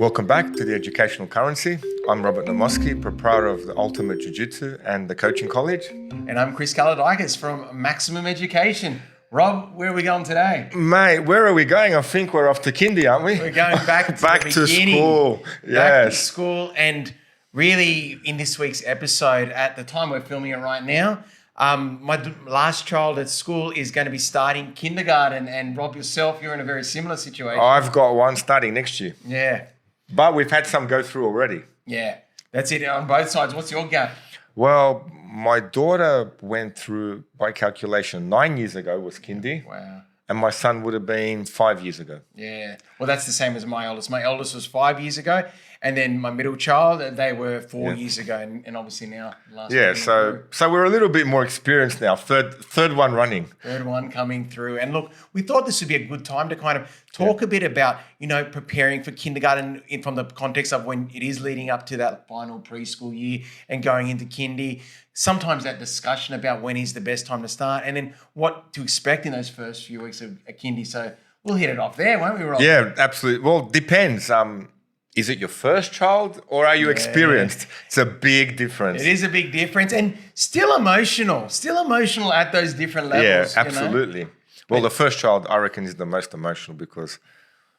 Welcome back to The Educational Currency. I'm Robert Namoski, proprietor of the Ultimate Jiu-Jitsu and the Coaching College. And I'm Chris Kaladikis from Maximum Education. Rob, where are we going today? Mate, where are we going? I think we're off to Kindy, aren't we? We're going back to back the to beginning. school. Back Yes. to school. And really, in this week's episode, at the time we're filming it right now, my last child at school is going to be starting kindergarten. And Rob, yourself, you're in a very similar situation. I've got one starting next year. Yeah. But we've had some go through already. Yeah. That's it on both sides. What's your gap? Well, my daughter went through, by calculation, 9 years ago was Kindy. Wow. And my son would have been 5 years ago. Yeah. Well, that's the same as my eldest. My eldest was 5 years ago. And then my middle child, they were 4 years ago. And obviously now. So we're a little bit more experienced now. Third one running. Third one coming through. And look, we thought this would be a good time to kind of talk a bit about, preparing for kindergarten from the context of when it is leading up to that final preschool year and going into kindy. Sometimes that discussion about when is the best time to start and then what to expect in those first few weeks of kindy. So we'll hit it off there, won't we, Rob? Yeah, absolutely. Well, depends. Is it your first child or are you experienced? It's a big difference. It is a big difference and still emotional at those different levels. Yeah, absolutely. Well, the first child, I reckon, is the most emotional because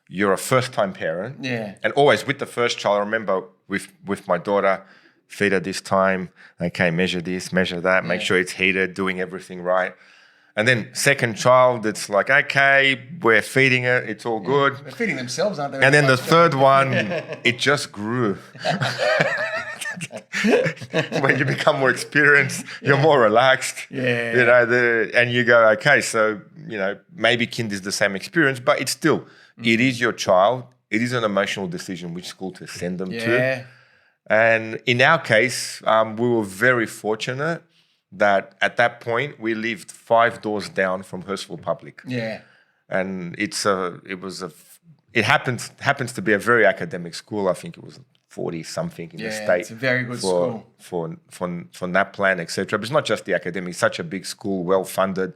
you're a first-time parent. Yeah. And always with the first child, I remember with my daughter, feed her this time, okay, measure this, measure that, make sure it's heated, doing everything right. And then second child, it's like, okay, we're feeding it, it's all good. They're feeding themselves, aren't they? And then the third one, it just grew. When you become more experienced, you're more relaxed. Yeah. And you go, okay, so, maybe kind is the same experience, but it's still, it is your child. It is an emotional decision which school to send them to. And in our case, we were very fortunate that at that point we lived 5 doors down from Hurstville Public. Yeah. And it happens to be a very academic school. I think it was 40 something in the state. It's a very good school for NAPLAN, etc. But it's not just the academic. It's such a big school, well funded.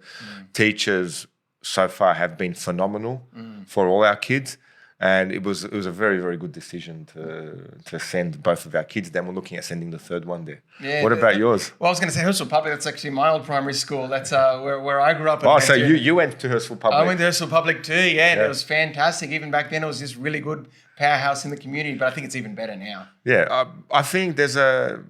Teachers so far have been phenomenal for all our kids. And it was a very, very good decision to send both of our kids there. We're looking at sending the third one there. Yeah, what about yours? Well, I was going to say Hurstville Public. That's actually my old primary school. That's where I grew up. Oh, so you went to Hurstville Public? I went to Hurstville Public too, and it was fantastic. Even back then, it was this really good powerhouse in the community, but I think it's even better now. Yeah, I think there's a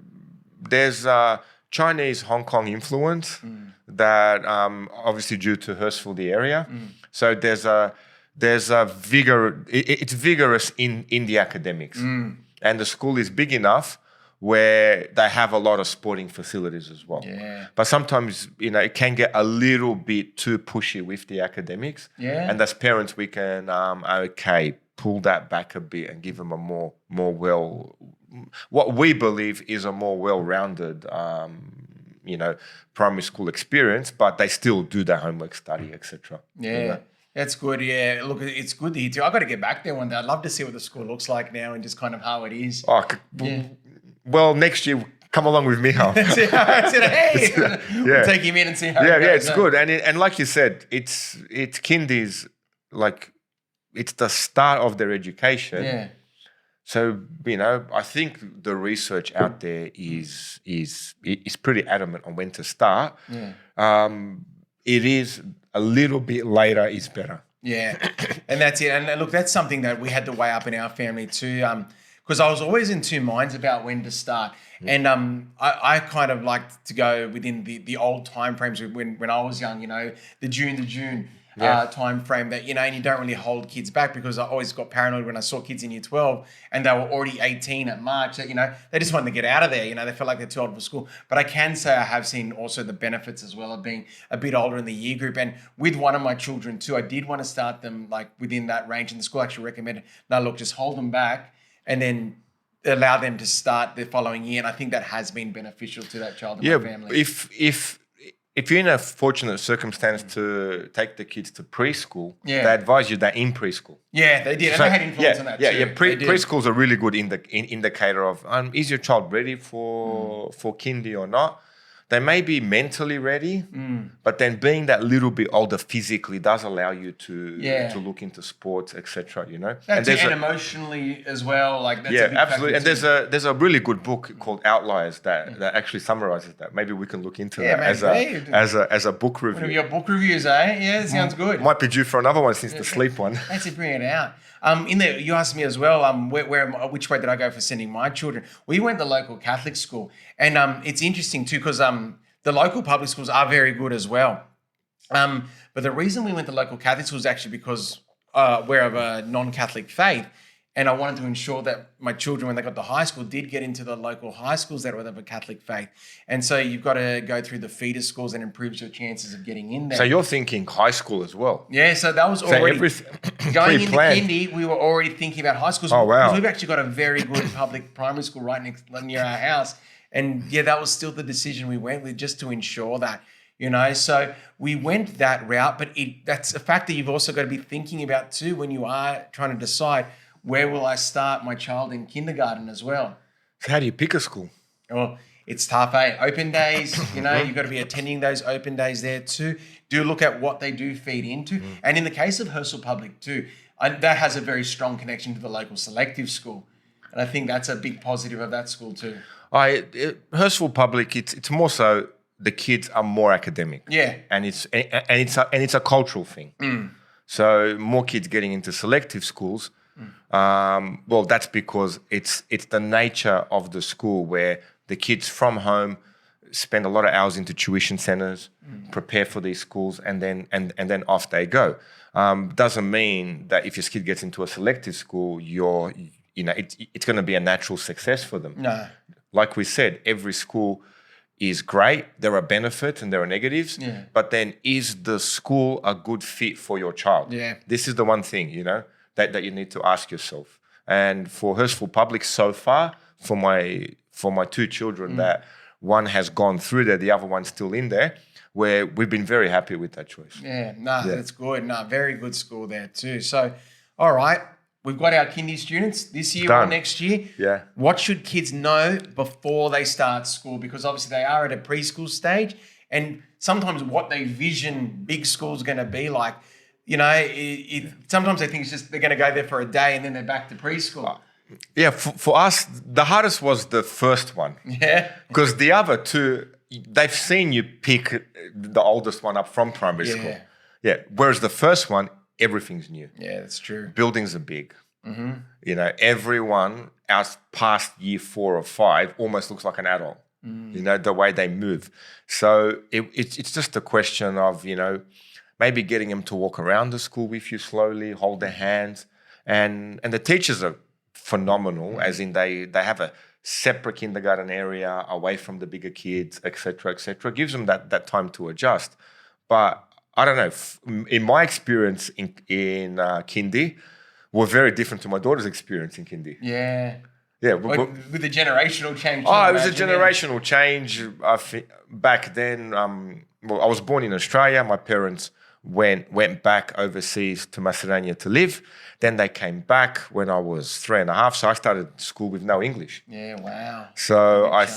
Chinese Hong Kong influence that obviously due to Hurstville, the area. So there's a vigor. It's vigorous in the academics, and the school is big enough where they have a lot of sporting facilities as well. Yeah. But sometimes it can get a little bit too pushy with the academics. Yeah. And as parents, we can pull that back a bit and give them a more what we believe is a more well-rounded primary school experience. But they still do their homework, study, etc. Yeah. That's good, yeah. Look, it's good to hear too. I've got to get back there one day. I'd love to see what the school looks like now and just kind of how it is. Well, next year, come along with me, Hal. Hey, we'll take him in and see how it goes. Yeah, it's good. And like you said, it's kindies, like, it's the start of their education. Yeah. So, I think the research out there is pretty adamant on when to start. Yeah. It is a little bit later is better. Yeah, and that's it. And look, that's something that we had to weigh up in our family too, because I was always in two minds about when to start. And I kind of liked to go within the old time frames when I was young, the June time frame that, and you don't really hold kids back because I always got paranoid when I saw kids in year 12 and they were already 18 at March that, they just wanted to get out of there. They felt like they're too old for school. But I can say I have seen also the benefits as well of being a bit older in the year group. And with one of my children too, I did want to start them like within that range. And the school actually recommended, no, look, just hold them back and then allow them to start the following year. And I think that has been beneficial to that child and my family. If you're in a fortunate circumstance to take the kids to preschool, they advise you that in preschool. Yeah, they did. And they had influence on that too. Preschool's a really good indicator of is your child ready for kindy or not? they may be mentally ready, but then being that little bit older physically does allow you to look into sports, etc. You know, and emotionally as well. Like that's a big absolutely. And too. there's a really good book called Outliers that actually summarizes that. Maybe we can look into that as a book review. One of your book reviews, eh? Yeah, that sounds good. Might be due for another one since the sleep one. That's it, bring it out. You asked me as well, which way did I go for sending my children? We went to local Catholic school, and it's interesting too because the local public schools are very good as well. But the reason we went to local Catholic schools is actually because we're of a non-Catholic faith, and I wanted to ensure that my children, when they got to high school, did get into the local high schools that were of a Catholic faith. And so you've got to go through the feeder schools and improves your chances of getting in there. So you're thinking high school as well? Yeah, so that was already going into Kindy. We were already thinking about high schools. Oh, wow. We've actually got a very good public primary school right near our house. And yeah, that was still the decision we went with, just to ensure that, you know. So we went that route, but that's a factor you've also got to be thinking about too when you are trying to decide, where will I start my child in kindergarten as well? So how do you pick a school? Well, it's tough, eh? Open days, you know, you've got to be attending those open days there too. Do look at what they do feed into. And in the case of Herschel Public too, that has a very strong connection to the local selective school. And I think that's a big positive of that school too. Herschel Public, it's more so the kids are more academic. Yeah. And it's a cultural thing. So more kids getting into selective schools. Well, that's because it's the nature of the school where the kids from home spend a lot of hours into tuition centers, prepare for these schools, and then off they go. Doesn't mean that if your kid gets into a selective school, it's going to be a natural success for them. No. Like we said, every school is great. There are benefits and there are negatives. Yeah. But then, is the school a good fit for your child? Yeah. This is the one thing, that you need to ask yourself. And for Herschel Public so far, for my two children, that one has gone through there, the other one's still in there, where we've been very happy with that choice. Yeah, that's good. Very good school there too. So, all right, we've got our kindy students this year or next year. Yeah. What should kids know before they start school? Because obviously they are at a preschool stage, and sometimes what they vision big school's going to be like, sometimes they think it's just they're going to go there for a day and then they're back to preschool. Yeah, for us, the hardest was the first one. Yeah. Because the other two, they've seen you pick the oldest one up from primary school. Yeah. Whereas the first one, everything's new. Yeah, that's true. Buildings are big. Everyone else past year 4 or 5 almost looks like an adult. The way they move. So it's just a question of, maybe getting them to walk around the school with you slowly, hold their hands. And the teachers are phenomenal, as in they have a separate kindergarten area away from the bigger kids, etc., etc. Gives them that time to adjust. But I don't know, in my experience in Kindy, were very different to my daughter's experience in Kindy. Yeah. Yeah. With the generational change. It was a generational change. I think back then, I was born in Australia. My parents went back overseas to Macedonia to live. Then they came back when I was 3.5. So I started school with no English. Yeah, wow. So I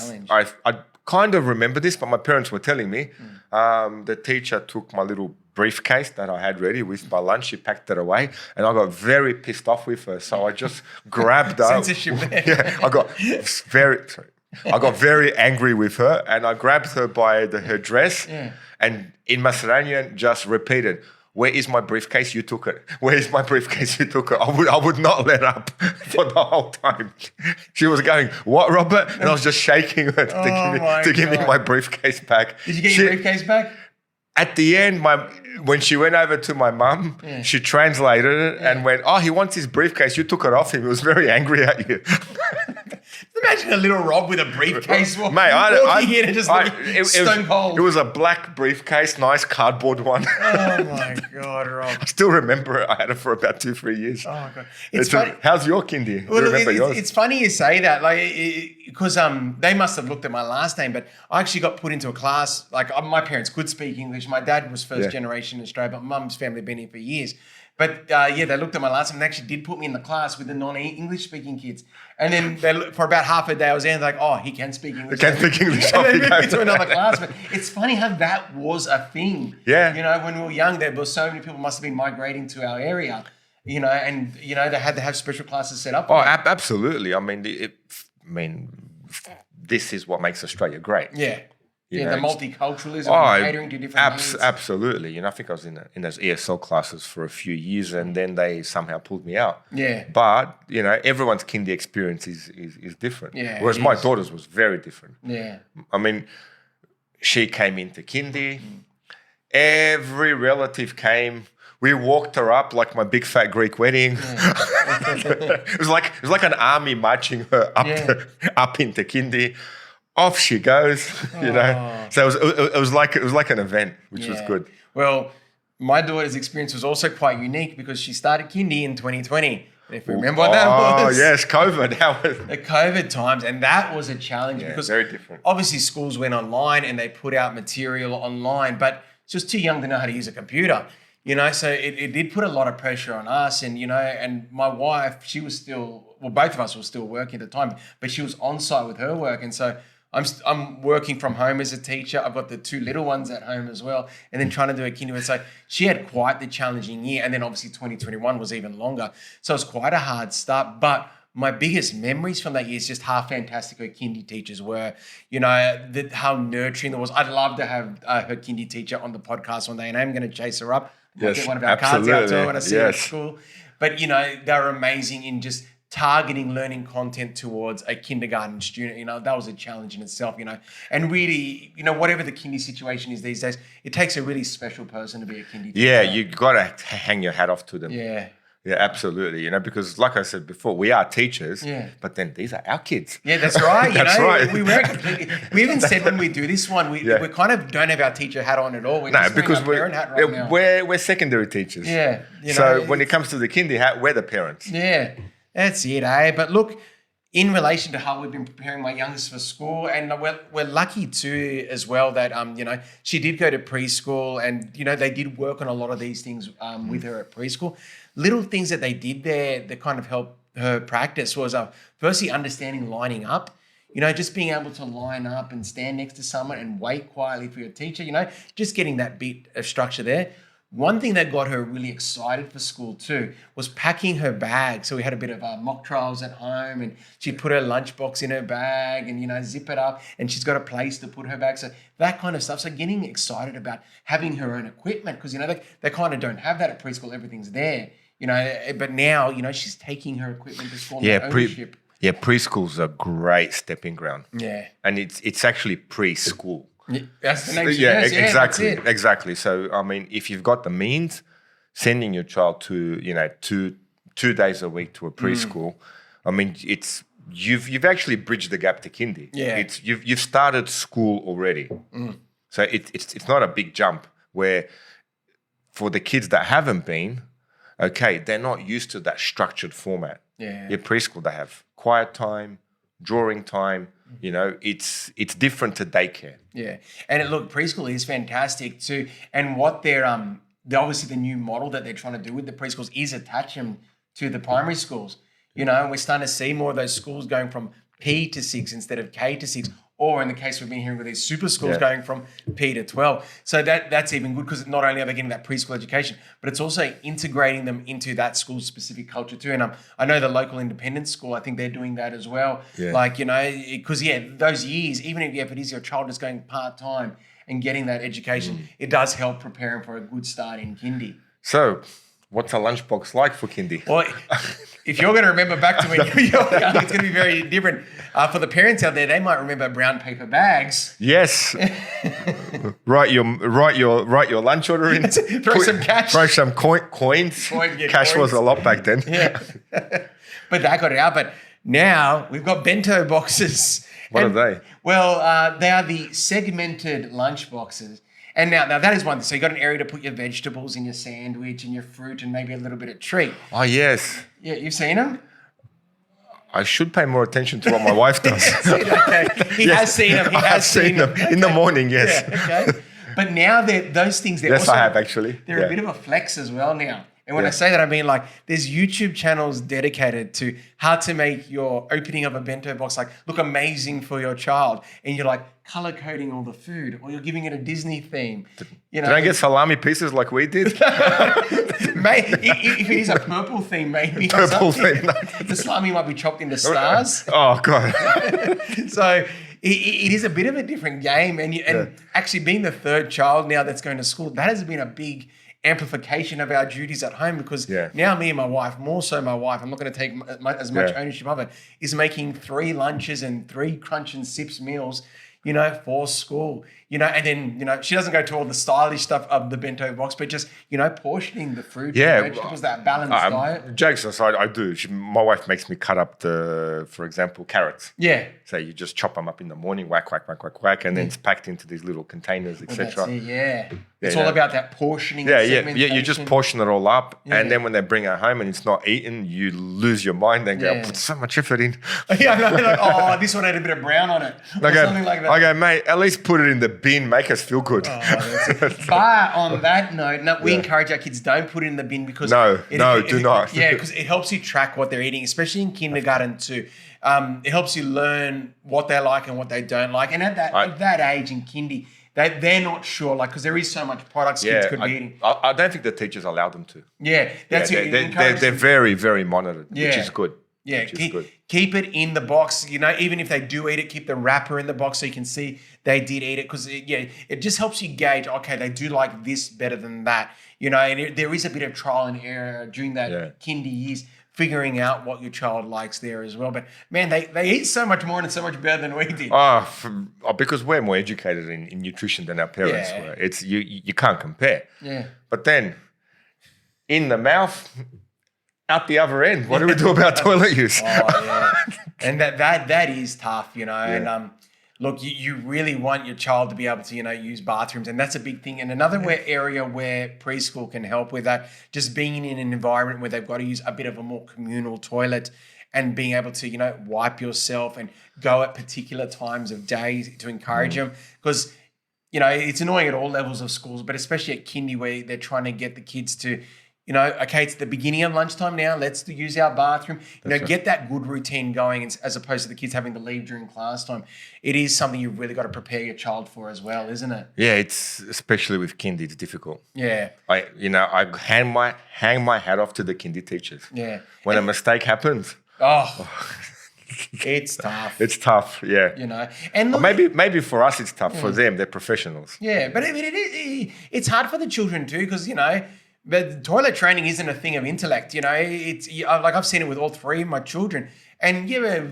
kind of remember this, but my parents were telling me the teacher took my little briefcase that I had ready with my lunch. She packed it away, and I got very pissed off with her. So I just grabbed her. Censorship there. Yeah, I got very angry with her, and I grabbed her by her dress, and in Macedonian just repeated, "Where is my briefcase? You took it. Where is my briefcase? You took it." I would not let up for the whole time. She was going, "What, Robert?" And I was just shaking her to give me my briefcase back. Did you get your briefcase back? At the end, when she went over to my mum, she translated it and went, "Oh, he wants his briefcase. You took it off him. He was very angry at you." Imagine a little Rob with a briefcase. Mate, walking in and just stone cold. It was a black briefcase, nice cardboard one. Oh my God, Rob. I still remember it. I had it for about 2-3 years. Oh my God. It's funny. How's your kindy? Well, it's funny you say that, because they must have looked at my last name, but I actually got put into a class. My parents could speak English. My dad was first generation in Australia, but mum's family had been here for years. But yeah, they looked at my last name and actually did put me in the class with the non-English speaking kids. And then for about half a day, I was there and like, oh, he can speak English. He can speak English. And they moved me to another class. But it's funny how that was a thing. Yeah. You know, when we were young, there were so many people must have been migrating to our area. You know, and you know they had to have special classes set up. Oh, absolutely. I mean, this is what makes Australia great. Yeah. You the know, multiculturalism, catering to different needs. Absolutely. You know, I think I was in those ESL classes for a few years, and then they somehow pulled me out. Yeah. But you know, everyone's kindy experience is different. Yeah. Whereas my daughter's was very different. Yeah. I mean, she came into kindy. Every relative came. We walked her up like my big fat Greek wedding. Yeah. it was like an army marching her up into kindy. Off she goes, you know. So it was like an event, which was good. Well, my daughter's experience was also quite unique because she started kindy in 2020. If you remember what that was. Oh yes, COVID. The COVID times, and that was a challenge because very different. Obviously, schools went online and they put out material online, but she was too young to know how to use a computer. You know, so it did put a lot of pressure on us, and you know, and my wife, she was still, well, both of us were still working at the time, but she was on site with her work, and so I'm working from home as a teacher. I've got the two little ones at home as well, and then trying to do a kindy. So she had quite the challenging year, and then obviously 2021 was even longer. So it was quite a hard start. But my biggest memories from that year is just how fantastic her kindy teachers were. You know, how nurturing it was. I'd love to have her kindy teacher on the podcast one day, and I'm going to chase her up. Yes, get one of our absolutely. cards out to her when I see her at school. But you know, they're amazing in just targeting learning content towards a kindergarten student. You know, that was a challenge in itself, you know. And really, you know, whatever the kindy situation is these days, it takes a really special person to be a kindy teacher. Yeah, you got to hang your hat off to them. Yeah. Yeah, absolutely. You know, because like I said before, we are teachers, but then these are our kids. Yeah, that's right. That's right. We weren't completely. We even said when we do this one, we kind of don't have our teacher hat on at all. We're just because our parent hat right now. We're secondary teachers. Yeah. You know, so when it comes to the kindy hat, we're the parents. Yeah, that's it, eh? But look, in relation to how we've been preparing my youngest for school, and we're lucky too as well that you know, she did go to preschool, and you know, they did work on a lot of these things with her at preschool. Little things that they did there that kind of helped her practice was firstly understanding lining up. You know, just being able to line up and stand next to someone and wait quietly for your teacher. You know, just getting that bit of structure there. One thing that got her really excited for school too was packing her bag. So we had a bit of mock trials at home, and she'd put her lunchbox in her bag and, you know, zip it up, and she's got a place to put her bag. So that kind of stuff. So getting excited about having her own equipment, because, you know, they kind of don't have that at preschool. Everything's there, you know, but now, you know, she's taking her equipment to school. Ownership. Preschool's a great stepping ground. Yeah. And it's actually preschool. That's the name. Exactly. So, I mean, if you've got the means, sending your child to, you know, two days a week to a preschool, I mean, you've actually bridged the gap to kindy. Yeah. You've started school already. So it's not a big jump where for the kids that haven't been, okay, they're not used to that structured format. Yeah. Your preschool, they have quiet time, drawing time. You know, it's different to daycare. Yeah, and look, preschool is fantastic too. And what they're obviously the new model that they're trying to do with the preschools is attach them to the primary schools. You know, we're starting to see more of those schools going from P to 6 instead of K to 6. Or in the case we've been hearing with these super schools going from P to 12. So that's even good because not only are they getting that preschool education, but it's also integrating them into that school's specific culture too. And I know the local independent school, I think they're doing that as well. Yeah. Like, you know, because, those years, even if it is your child is going part-time and getting that education, it does help preparing for a good start in kindy. So what's a lunchbox like for kindy? Well, if you're going to remember back to when you were young, it's going to be very different. For the parents out there, they might remember brown paper bags. Yes. write your lunch order in. Throw some cash. Throw some coins. Cash was a lot back then. Yeah. But that got it out. But now we've got bento boxes. What are they? Well, they are the segmented lunch boxes. And now that is one thing. So you got an area to put your vegetables and your sandwich and your fruit and maybe a little bit of treat. Oh, yes. Yeah, you've seen them? I should pay more attention to what my wife does. Okay. He has seen them. He has seen them. In the morning, yes. Yeah, okay. But now those things, yes, I have actually. They're a bit of a flex as well now. And when I say that, I mean like there's YouTube channels dedicated to how to make your opening of a bento box like look amazing for your child. And you're like color coding all the food, or you're giving it a Disney theme. Did I get salami pieces like we did? If it is a purple theme, maybe. Purple theme. The salami might be chopped into stars. Oh, God. So it is a bit of a different game. And actually being the third child now that's going to school, that has been a big amplification of our duties at home, because now me and my wife, more so my wife, I'm not going to take as much ownership of it, is making 3 lunches and 3 crunch and sips meals, for school, and then, she doesn't go to all the stylish stuff of the bento box, but just, portioning the fruit, and vegetables, that balanced diet. Jokes aside, I do. My wife makes me cut up for example, carrots. Yeah. So you just chop them up in the morning, whack, whack, whack, whack, whack, and then it's packed into these little containers, etc. It's all about that portioning. You just portion it all up, and then when they bring it home and it's not eaten, you lose your mind and go, I put so much effort in. This one had a bit of brown on it, or something like that. I go, mate, at least put it in the bin, make us feel good. But on that note, we encourage our kids, don't put it in the bin, because do not. Yeah, because it helps you track what they're eating, especially in kindergarten too. It helps you learn what they like and what they don't like, and at that age in kindy, they're not sure, because there is so much products kids could be eating. I don't think the teachers allow them to. They're very, very monitored, which is good. Yeah, keep it in the box. Even if they do eat it, keep the wrapper in the box so you can see they did eat it, because it just helps you gauge. Okay, they do like this better than that. And there is a bit of trial and error during that kindy years, figuring out what your child likes there as well. But man, they eat so much more and so much better than we did. Because we're more educated in nutrition than our parents were. It's you can't compare. Yeah. But then in the mouth, out the other end, what do we do about toilet use? And that is tough, and look, you really want your child to be able to, use bathrooms, and that's a big thing. And another area where preschool can help with that, just being in an environment where they've got to use a bit of a more communal toilet, and being able to, wipe yourself and go at particular times of day to encourage them. Because, it's annoying at all levels of schools, but especially at kindy, where they're trying to get the kids to, okay, it's the beginning of lunchtime now, let's use our bathroom. Get that good routine going, as opposed to the kids having to leave during class time. It is something you've really got to prepare your child for as well, isn't it? Yeah, it's especially with kindy, it's difficult. Yeah. I hang my hat off to the kindy teachers. Yeah. When a mistake happens. It's tough. It's tough, yeah. And look, maybe for us it's tough. For them, they're professionals. Yeah, but it's hard for the children too, because but toilet training isn't a thing of intellect, It's like I've seen it with all 3 of my children, and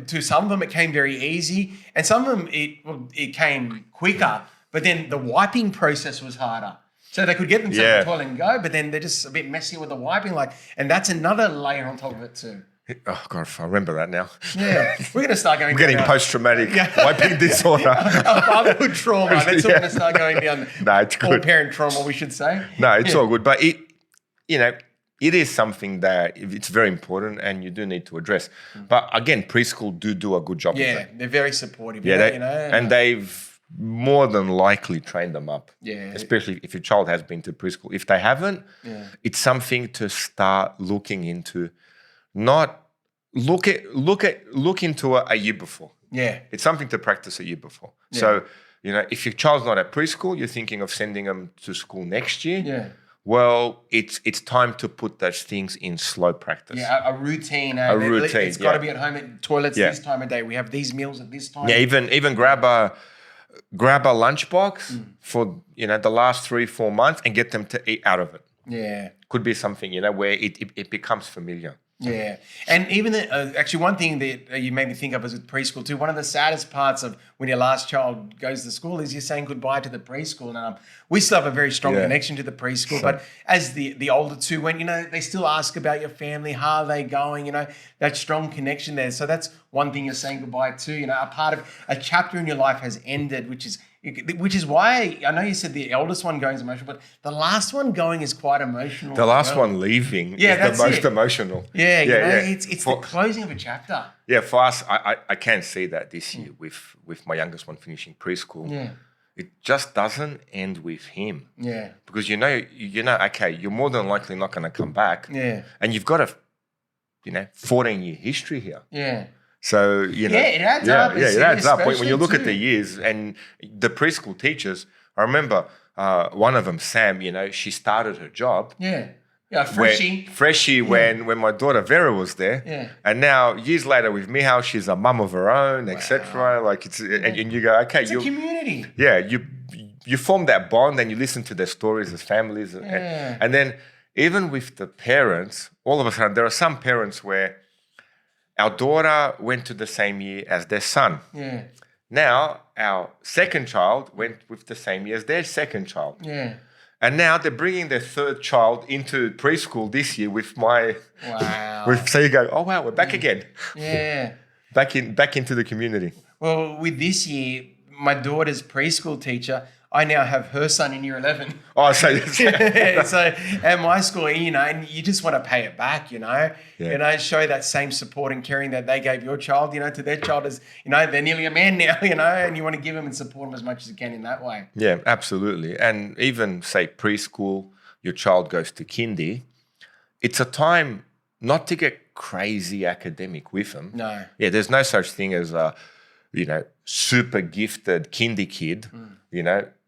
to some of them it came very easy, and some of them it came quicker. But then the wiping process was harder, so they could get themselves to the toilet and go, but then they're just a bit messy with the wiping, and that's another layer on top of it too. Oh God, I remember that now. Yeah, we're going to start going. I'm getting post-traumatic wiping disorder. Fatherhood trauma. That's what we're going to start going down. No, it's good. Or parent trauma, we should say. No, it's all good, but it is something that it's very important, and you do need to address. But again, preschool do a good job. Yeah, they're very supportive. And they've more than likely trained them up. Yeah, especially if your child has been to preschool. If they haven't, it's something to start looking into. Not look into it a year before. Yeah, it's something to practice a year before. Yeah. So if your child's not at preschool, you're thinking of sending them to school next year. Yeah. Well, it's time to put those things in slow practice. Yeah, a routine. Routine. It's got to be at home at toilets this time of day. We have these meals at this time. Yeah, even grab a lunchbox for the last 3-4 months and get them to eat out of it. Yeah, could be something where it becomes familiar. Yeah, and even actually one thing that you made me think of is with preschool too. One of the saddest parts of when your last child goes to school is you're saying goodbye to the preschool. And we still have a very strong connection to the preschool, but as the older 2 went, they still ask about your family, how are they going? That strong connection there. So that's one thing you're saying goodbye to. A part of a chapter in your life has ended, which is why I know you said the eldest one going is emotional, but the last one going is quite emotional. The last one leaving is the most emotional. Yeah, it's the closing of a chapter. Yeah, for us, I can see that this year with my youngest one finishing preschool. Yeah. it just doesn't end with him. Yeah. Because okay, you're more than likely not going to come back. Yeah. And you've got a 14-year history here. Yeah. So, it adds up. Yeah, it adds up. When you look especially at the years and the preschool teachers, I remember one of them, Sam, she started her job. Yeah. Yeah, freshie. When my daughter Vera was there. Yeah. And now, years later with Mihal, she's a mum of her own, etc. Like and you go, okay. It's a community. Yeah, you form that bond and you listen to their stories as families. And then even with the parents, all of a sudden, there are some parents where our daughter went to the same year as their son. Yeah. Now, our second child went with the same year as their second child. Yeah. And now they're bringing their third child into preschool this year with my... Wow. So you go, oh, wow, we're back again. Yeah. back into the community. Well, with this year, my daughter's preschool teacher, I now have her son in year 11. Oh, so at my school, and you just want to pay it back, show that same support and caring that they gave your child, to their child as, they're nearly a man now, and you want to give them and support them as much as you can in that way. Yeah, absolutely. And even say preschool, your child goes to Kindy, it's a time not to get crazy academic with them. No. Yeah, there's no such thing as a, super gifted Kindy kid,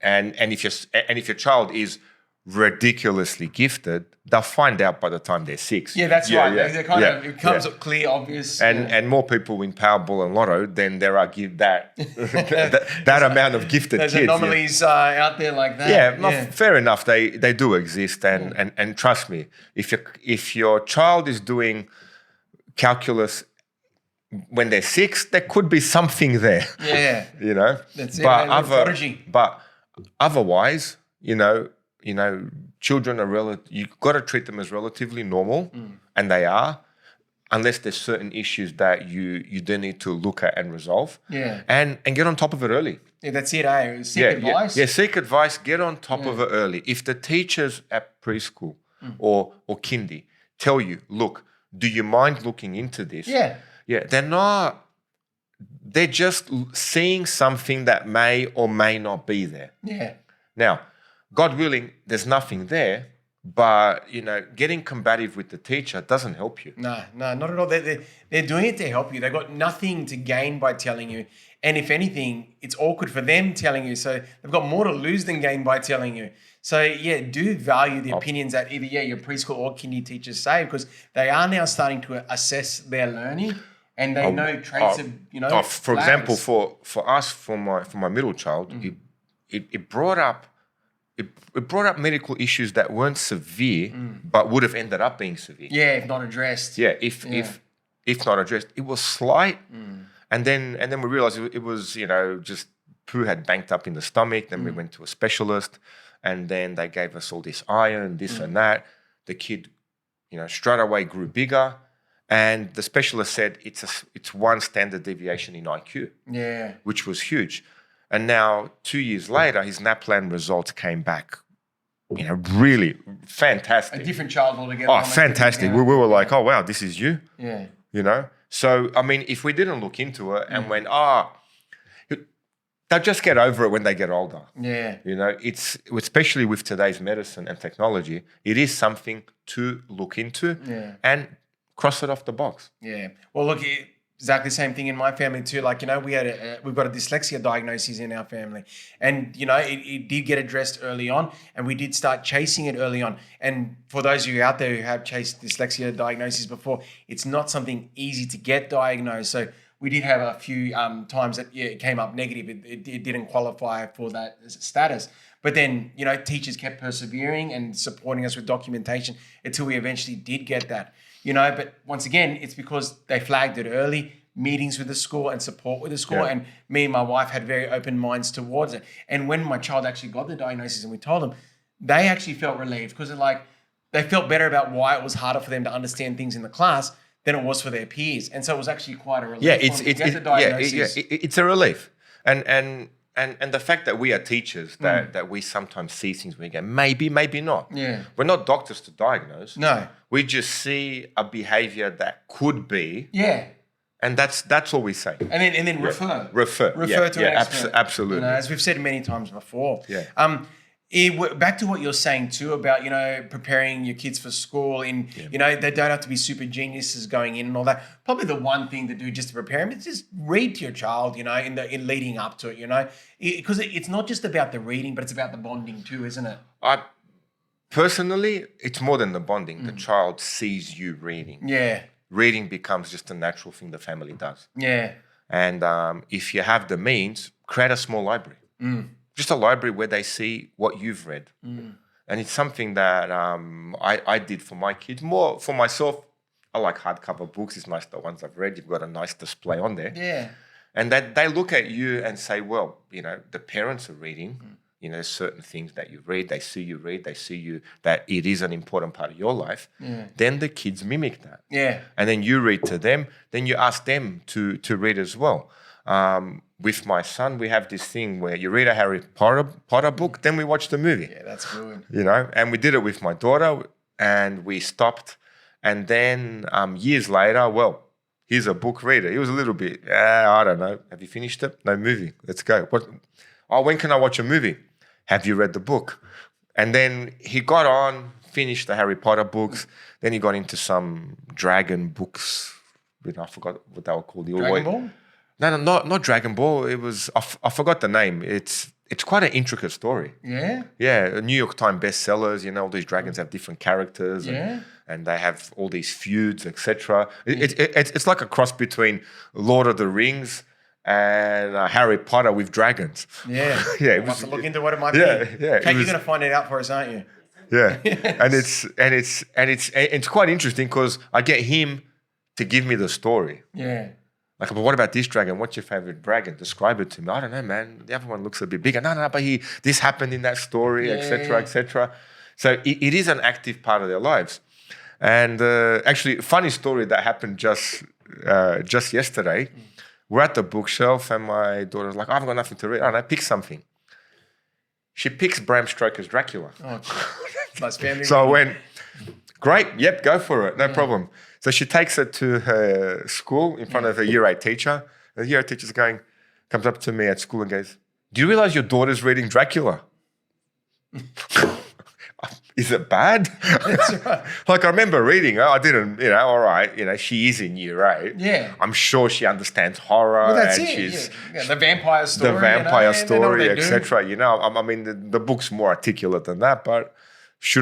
and if your child is ridiculously gifted, they'll find out by the time they're 6. Yeah, that's right. They're kind of, it comes up clear, obvious. And more people win Powerball and Lotto than there are that amount of gifted There's kids. There's anomalies out there like that. Yeah, fair enough. They do exist, and trust me, if your child is doing calculus when they're 6, there could be something there. Yeah. That's it. But otherwise, children are you've got to treat them as relatively normal, and they are, unless there's certain issues that you do need to look at and resolve. Yeah. And get on top of it early. Yeah, that's it. Seek advice. Yeah, seek advice, get on top of it early. If the teachers at preschool or Kindy tell you, look, do you mind looking into this? Yeah, they're just seeing something that may or may not be there. Yeah. Now, God willing, there's nothing there, but, getting combative with the teacher doesn't help you. No, not at all. They're doing it to help you. They've got nothing to gain by telling you. And if anything, it's awkward for them telling you. So they've got more to lose than gain by telling you. So, do value the opinions that either, your preschool or Kindy teachers say, because they are now starting to assess their learning. And they know traits of, for example, for us, for my middle child, it brought up medical issues that weren't severe, but would have ended up being severe. Yeah, if not addressed. Yeah, if not addressed, it was slight, and then we realized it was just poo had banked up in the stomach. Then we went to a specialist, and then they gave us all this iron, this and that. The kid, straight away grew bigger. And the specialist said it's 1 standard deviation in IQ. Yeah. Which was huge. And now 2 years later, his NAPLAN results came back, really fantastic. A different child altogether. Oh, fantastic. We were like, oh, wow, this is you. Yeah. So, I mean, if we didn't look into it and went, they'll just get over it when they get older. Yeah. It's especially with today's medicine and technology, it is something to look into and cross it off the box. Yeah. Well, look, exactly the same thing in my family too. Like, we've got a dyslexia diagnosis in our family, and it did get addressed early on, and we did start chasing it early on. And for those of you out there who have chased dyslexia diagnoses before, it's not something easy to get diagnosed. So we did have a few times that it came up negative. It didn't qualify for that status. But then, teachers kept persevering and supporting us with documentation until we eventually did get that. But once again, it's because they flagged it early, meetings with the school and support with the school. Yeah. And me and my wife had very open minds towards it. And when my child actually got the diagnosis and we told them, they actually felt relieved because they felt better about why it was harder for them to understand things in the class than it was for their peers. And so it was actually quite a relief. Yeah, it's a relief. And the fact that we are teachers, that we sometimes see things we go, maybe not. Yeah. We're not doctors to diagnose. No. We just see a behavior that could be. Yeah. And that's all we say. And then refer Refer to yeah, an expert. absolutely. You know, as we've said many times before. Yeah. Back to what you're saying too about, you know, preparing your kids for school you know, they don't have to be super geniuses going in and all that. Probably the one thing to do just to prepare them is just read to your child, you know, in leading up to it, you know, because it's not just about the reading, but it's about the bonding too, isn't it? Personally, it's more than the bonding. The child sees you reading. Yeah. Reading becomes just a natural thing the family does. Yeah. And if you have the means, create a small library. Just a library where they see what you've read. And it's something that I did for my kids. More for myself, I like hardcover books. It's nice, the ones I've read. You've got a nice display on there. Yeah. And that they look at you and say, well, you know, the parents are reading. You know, there's certain things that you read. They see you read. They see you that it is an important part of your life. Yeah. Then the kids mimic that. Yeah. And then you read to them. Then you ask them to read as well. With my son, we have this thing where you read a Harry Potter book, then we watch the movie. Yeah, that's good. You know, and we did it with my daughter, and we stopped. And then years later, well, he's a book reader. He was a little bit, I don't know. Have you finished it? No, movie. Let's go. When can I watch a movie? Have you read the book? And then he got on, finished the Harry Potter books. Then he got into some dragon books. You know, I forgot what they were called. Dragon Ball? No, not Dragon Ball. It was I forgot the name. It's quite an intricate story. Yeah. Yeah, New York Times bestsellers. You know, all these dragons have different characters, and they have all these feuds, etc. It's like a cross between Lord of the Rings and Harry Potter with dragons. Yeah. Yeah. We'll have to look into what it might be. Yeah. Kate, you're going to find it out for us, aren't you? Yeah. Yes. And it's quite interesting because I get him to give me the story. Yeah. Like, but what about this dragon? What's your favorite dragon? Describe it to me. I don't know, man. The other one looks a bit bigger. No, but this happened in that story, etc., etc. So it is an active part of their lives. And actually, funny story that happened just yesterday. We're at the bookshelf, and my daughter's like, I haven't got nothing to read. I don't know, pick something. She picks Bram Stoker's Dracula. Oh, nice family. So I went, great, yep, go for it, no problem. So she takes it to her school in front of her year 8 teacher. The year 8 teacher's comes up to me at school and goes, do you realize your daughter's reading Dracula? Is it bad? That's right. Like, I remember reading her. I didn't, all right, she is in year 8. Yeah. I'm sure she understands horror. Well, that's and it. She's the vampire story. The vampire story, etc. I mean, the book's more articulate than that, but she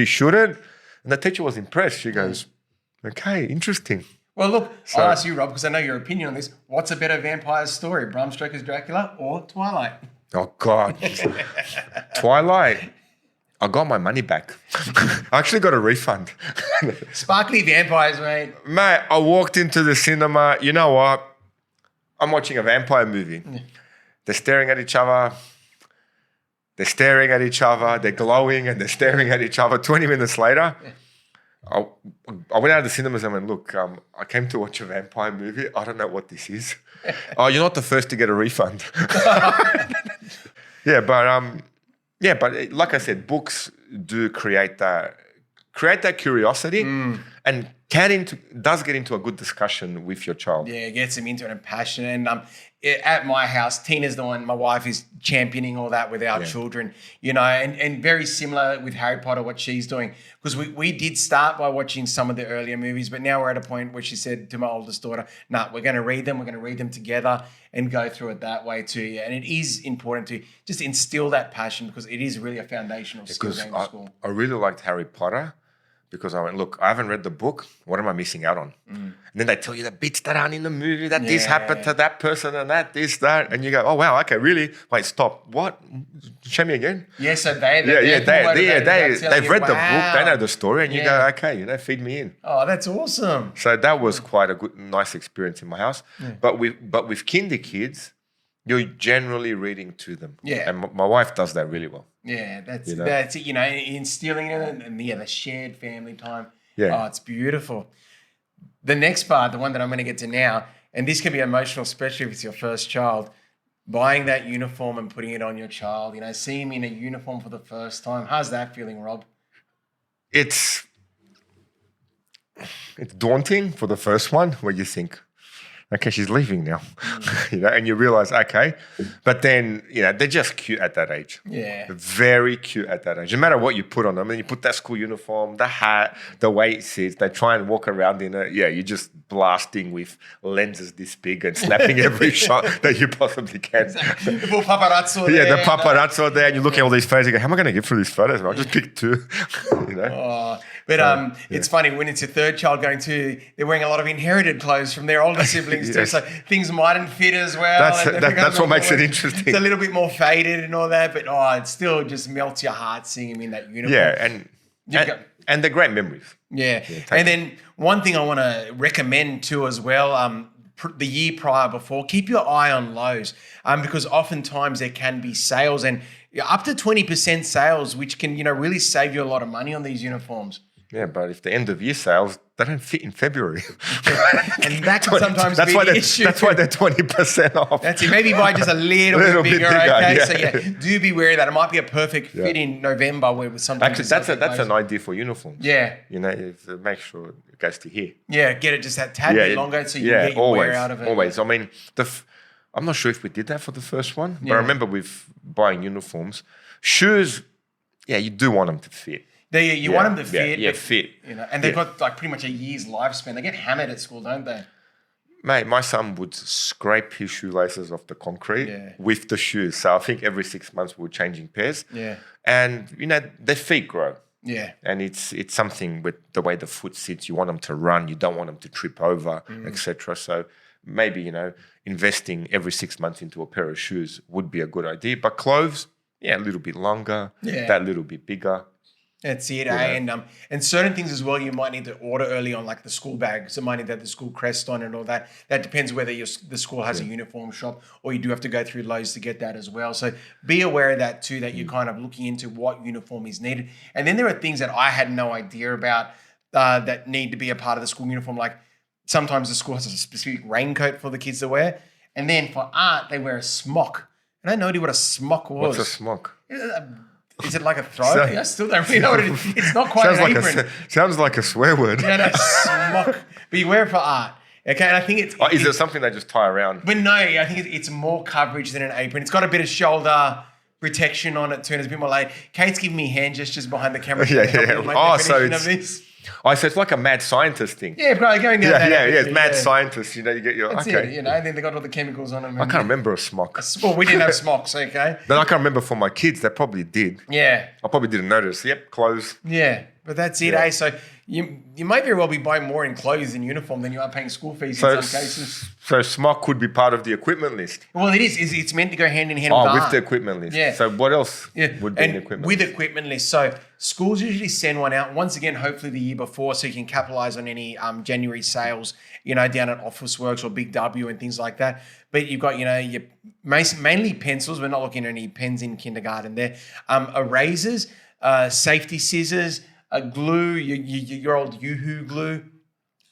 shouldn't. And the teacher was impressed. She goes, okay, interesting. Well, look, I'll ask you, Rob, because I know your opinion on this. What's a better vampire story, Bram Stoker's Dracula or Twilight? Oh, God. Twilight. I got my money back. I actually got a refund. Sparkly vampires, mate. Mate, I walked into the cinema. You know what? I'm watching a vampire movie. They're staring at each other. They're staring at each other. They're glowing and they're staring at each other. 20 minutes later, I went out of the cinemas and went, look, I came to watch a vampire movie. I don't know what this is. Oh, you're not the first to get a refund. But like I said, books do create that curiosity and does get into a good discussion with your child. Yeah, it gets them into it and passion. And at my house, Tina's the one, my wife is championing all that with our children, and very similar with Harry Potter, what she's doing. Because we did start by watching some of the earlier movies, but now we're at a point where she said to my oldest daughter, we're going to read them together and go through it that way too. Yeah. And it is important to just instill that passion because it is really a foundational skill going to school. I really liked Harry Potter. Because I went, look, I haven't read the book. What am I missing out on? And then they tell you the bits that aren't in the movie, that this happened to that person and that. And you go, oh, wow, okay, really? Wait, stop. What? Show me again. Yeah, so they've read the book. They know the story. And you go, okay, feed me in. Oh, that's awesome. So that was quite a nice experience in my house. Yeah. But with Kindy kids, you're generally reading to them. Yeah. And my wife does that really well. Yeah, that's it. Instilling it and the shared family time. Yeah. Oh, it's beautiful. The next part, the one that I'm going to get to now, and this can be emotional, especially if it's your first child, buying that uniform and putting it on your child, seeing him in a uniform for the first time. How's that feeling, Rob? It's daunting for the first one where you think, okay, she's leaving now, and you realize, okay, but then, they're just cute at that age. Yeah. They're very cute at that age. No matter what you put on them, and you put that school uniform, the hat, the way it sits, they try and walk around in it. Yeah, you're just blasting with lenses this big and snapping every shot that you possibly can. The paparazzo there. Yeah, the paparazzo there, and you look at all these photos, you go, how am I going to get through these photos? I'll just pick two, It's funny, when it's your third child going to, they're wearing a lot of inherited clothes from their older siblings too, so things mightn't fit as well. That's what makes it interesting. It's a little bit more faded and all that, but it still just melts your heart seeing them in that uniform. Yeah, and they're great memories. Yeah. And then one thing I want to recommend too as well, the year prior before, keep your eye on lows, because oftentimes there can be sales and up to 20% sales, which can, really save you a lot of money on these uniforms. Yeah, but if the end of year sales, they don't fit in February. And that can sometimes be the issue. That's why they're 20% off. That's it. Maybe buy just a little bit bigger, okay? Yeah. So do be wary of that. It might be a perfect fit in November where sometimes actually, that's an idea for uniforms. Yeah. Make sure it goes to here. Yeah, get it just that tad bit longer so you can get your wear out of it. Always. I mean, I'm not sure if we did that for the first one, but I remember with buying uniforms. Shoes, you do want them to fit. You want them to fit. Yeah, fit. And they've got like pretty much a year's lifespan. They get hammered at school, don't they? Mate, my son would scrape his shoelaces off the concrete with the shoes. So I think every 6 months we were changing pairs. Yeah. And, their feet grow. Yeah. And it's something with the way the foot sits. You want them to run. You don't want them to trip over, etc. So maybe, investing every 6 months into a pair of shoes would be a good idea. But clothes, a little bit longer, that little bit bigger. That's it, and certain things as well you might need to order early on, like the school bags. It might need to have the school crest on and all that. That depends whether the school has a uniform shop or you do have to go through Lowe's to get that as well. So be aware of that too, that you're kind of looking into what uniform is needed. And then there are things that I had no idea about that need to be a part of the school uniform. Like sometimes the school has a specific raincoat for the kids to wear. And then for art, they wear a smock. And I had no idea what a smock was. What's a smock? Is it like a throw? I still don't really know what it is. It's not quite an apron. Sounds like a swear word. Smock. But you wear it for art. Okay, and I think it's... is it something they just tie around? But no, I think it's more coverage than an apron. It's got a bit of shoulder protection on it too, and it's a bit more like... Kate's giving me hand gestures behind the camera. So it's like a mad scientist thing. Yeah, probably going down that. It's mad scientist. You get your... That's it, and then they got all the chemicals on them. I can't remember a smock. Well, we didn't have smocks, okay? Then I can't remember for my kids. They probably did. Yeah. I probably didn't notice. Yep, clothes. Yeah, but that's it, eh? So you might very well be buying more in clothes and uniform than you are paying school fees in some cases. So smock could be part of the equipment list. Well, it is. It's meant to go hand in hand with art. With the equipment list. Yeah. So what else would be in the equipment list? With equipment list. So schools usually send one out, once again, hopefully the year before, so you can capitalize on any January sales, down at Officeworks or Big W and things like that. But you've got, your mainly pencils. We're not looking at any pens in kindergarten there. Erasers, safety scissors, glue, your old Yoo-hoo glue.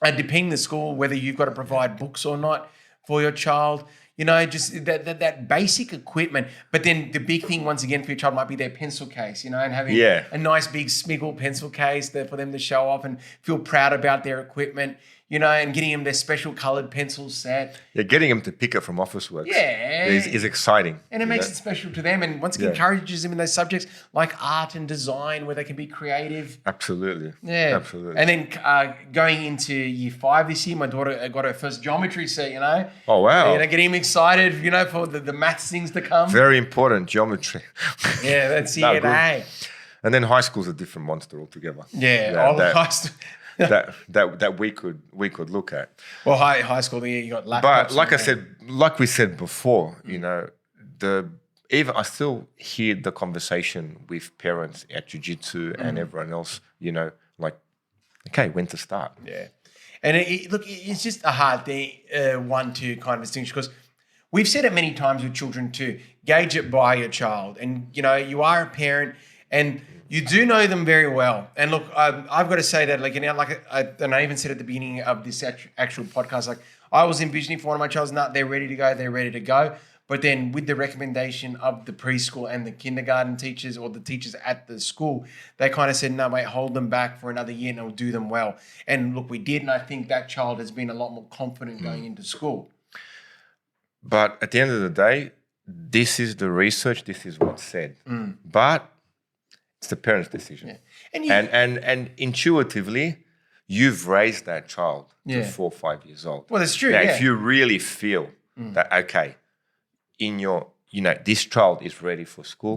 Depending on the school, whether you've got to provide books or not for your child, just that basic equipment. But then the big thing, once again, for your child might be their pencil case, and having a nice big Smiggle pencil case there for them to show off and feel proud about their equipment, and getting them their special colored pencil set. Yeah, getting them to pick it from Officeworks is exciting. And it makes it special to them, and once again encourages them in those subjects like art and design where they can be creative. Absolutely. Yeah. Absolutely. And then going into year 5 this year, my daughter got her first geometry set, Oh, wow. Getting him excited, for the maths things to come. Very important, geometry. Yeah, that's it, eh? And then high school's a different monster altogether. High school. that we could look at. Well, high school, you got laptops. But like we said before, even I still hear the conversation with parents at jiu-jitsu and everyone else, okay, when to start? Yeah. And it's just a hard thing, one to kind of distinguish, because we've said it many times with children too, gauge it by your child. And, you are a parent and you do know them very well. And look, I've got to say that, and I even said at the beginning of this actual podcast, I was envisioning for one of my children, they're ready to go. But then with the recommendation of the preschool and the kindergarten teachers or the teachers at the school, they kind of said, no, wait, hold them back for another year and it'll do them well. And look, we did. And I think that child has been a lot more confident going into school. But at the end of the day, this is the research. This is what's said. But it's the parents' decision. Yeah. And intuitively, you've raised that child to 4 or 5 years old. Well, that's true. Now, Yeah. if you really feel that, okay, in your, this child is ready for school,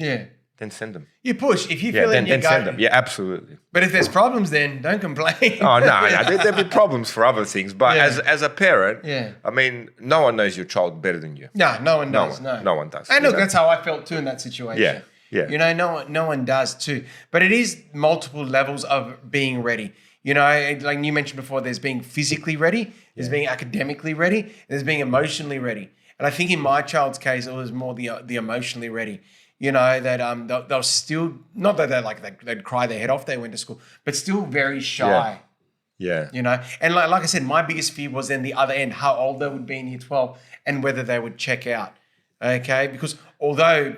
then send them. You push. If you feel it, then send them. Yeah, absolutely. But if there's problems, then don't complain. Oh, no. There'll be problems for other things. But as a parent, I mean, no one knows your child better than you. No one does. No one does. And look, that's how I felt too in that situation. Yeah. No one does too. But it is multiple levels of being ready. Like you mentioned before, there's being physically ready, there's being academically ready, and there's being emotionally ready. And I think in my child's case, it was more the emotionally ready. That they'll still, not that they'd cry their head off, they went to school, but still very shy. Yeah. And like I said, my biggest fear was then the other end, how old they would be in year 12 and whether they would check out. Okay. Because although,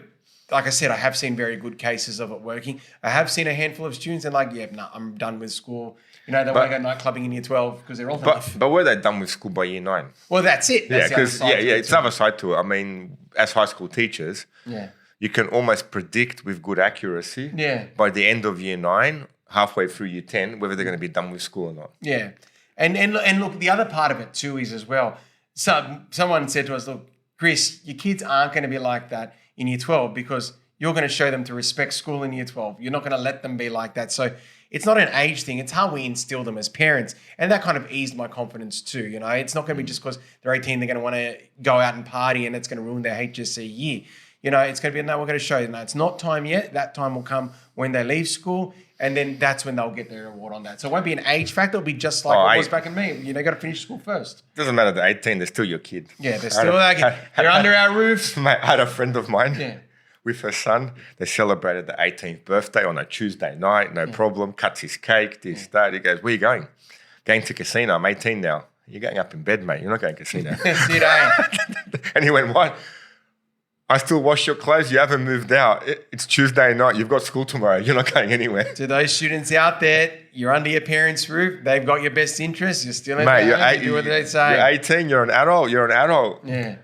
like I said, I have seen very good cases of it working. I have seen a handful of students and I'm done with school. They want to go night clubbing in year 12 because they're old enough. But were they done with school by year 9? Well, that's it. That's it's the other side to it. I mean, as high school teachers, you can almost predict with good accuracy by the end of year 9, halfway through year 10, whether they're going to be done with school or not. Yeah. And look, the other part of it too is as well, someone said to us, look, Chris, your kids aren't going to be like that in year 12 because you're going to show them to respect school in year 12. You're not going to let them be like that. So it's not an age thing. It's how we instill them as parents. And that kind of eased my confidence too. It's not going to be just because they're 18, they're going to want to go out and party and it's going to ruin their HSC year. It's going to be, no, we're going to show you, no, it's not time yet. That time will come when they leave school. And then that's when they'll get their reward on that. So it won't be an age factor. It'll be just like it was back in me. Got to finish school first. Doesn't matter, they're 18, they're still your kid. Yeah, they're still they're under our roof. I had a friend of mine with her son. They celebrated the 18th birthday on a Tuesday night, no problem. Cuts his cake, that. He goes, where are you going? Going to casino. I'm 18 now. You're going up in bed, mate. You're not going to casino. That's it, eh? And he went, what? I still wash your clothes. You haven't moved out. It's Tuesday night. You've got school tomorrow. You're not going anywhere. To those students out there, you're under your parents' roof. They've got your best interests. You're still in mate, you do what they say. You're 18. You're an adult. You're an adult. Yeah.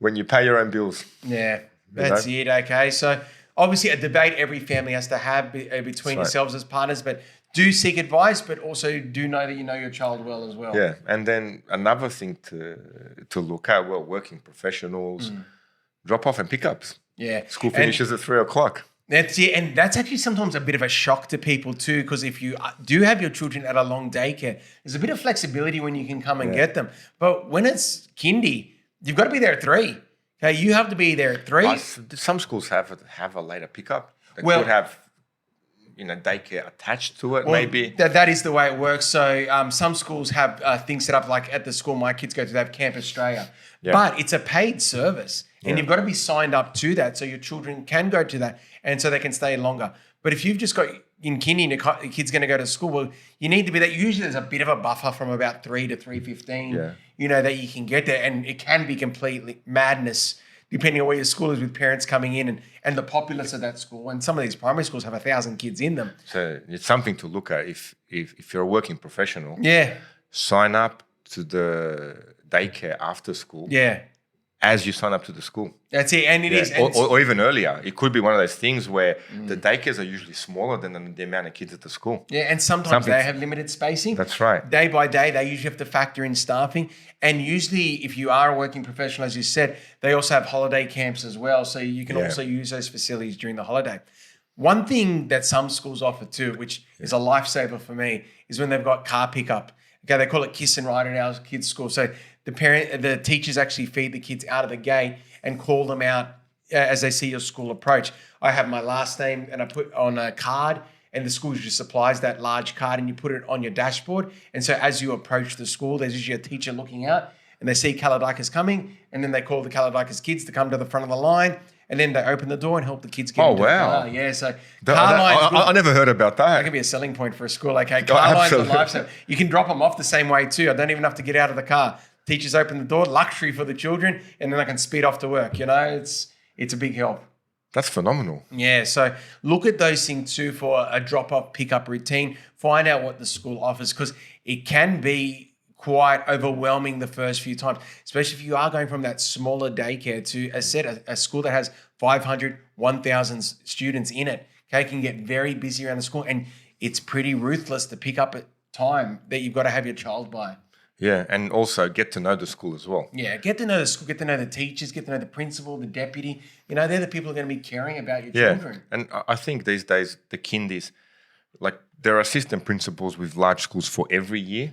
When you pay your own bills. Yeah. That's it. Okay. So obviously a debate every family has to have between yourselves as partners, but do seek advice, but also do know that you know your child well as well. Yeah. And then another thing to look at, working professionals, drop-off and pickups. Yeah. School finishes at 3 o'clock. That's it. And that's actually sometimes a bit of a shock to people too, because if you do have your children at a long daycare, there's a bit of flexibility when you can come and get them. But when it's kindy, you've got to be there at 3. Okay, you have to be there at 3. Some schools have a later pickup. They could have daycare attached to it, maybe. That is the way it works. So some schools have things set up, like at the school my kids go to, they have Camp Australia. Yeah. But it's a paid service. And you've got to be signed up to that so your children can go to that and so they can stay longer. But if you've just got in kindy and your kid's going to go to school, well, you need to be that. Usually there's a bit of a buffer from about 3 to 3:15, that you can get there. And it can be completely madness depending on where your school is, with parents coming in and the populace of that school. And some of these primary schools have 1,000 kids in them. So it's something to look at. If you're a working professional, sign up to the daycare after school. Yeah. As you sign up to the school. That's it. And it is. Or even earlier. It could be one of those things where the daycares are usually smaller than the amount of kids at the school. Yeah, and sometimes they have limited spacing. That's right. Day by day, they usually have to factor in staffing. And usually, if you are a working professional, as you said, they also have holiday camps as well. So you can also use those facilities during the holiday. One thing that some schools offer too, which is a lifesaver for me, is when they've got car pickup. Okay, they call it kiss and ride at our kids' school. So the teachers actually feed the kids out of the gate and call them out as they see your school approach. I have my last name and I put on a card, and the school usually supplies that large card, and you put it on your dashboard. And so as you approach the school, there's usually a teacher looking out, and they see Kaladikas coming, and then they call the Kaladikas kids to come to the front of the line, and then they open the door and help the kids get into the car. Yeah, so car lines. I never heard about that. That could be a selling point for a school. Okay, car lines are lifesaver. You can drop them off the same way too. I don't even have to get out of the car. Teachers open the door, luxury for the children, and then I can speed off to work. It's a big help. That's phenomenal. Yeah, so look at those things too for a drop-off pickup routine. Find out what the school offers, because it can be quite overwhelming the first few times, especially if you are going from that smaller daycare to a school that has 500, 1,000 students in it. Okay, can get very busy around the school, and it's pretty ruthless to pick up at time that you've got to have your child by. Yeah, and also get to know the school as well. Yeah, get to know the school, get to know the teachers, get to know the principal, the deputy. They're the people who are going to be caring about your children. And I think these days the kindies, like there are assistant principals with large schools for every year.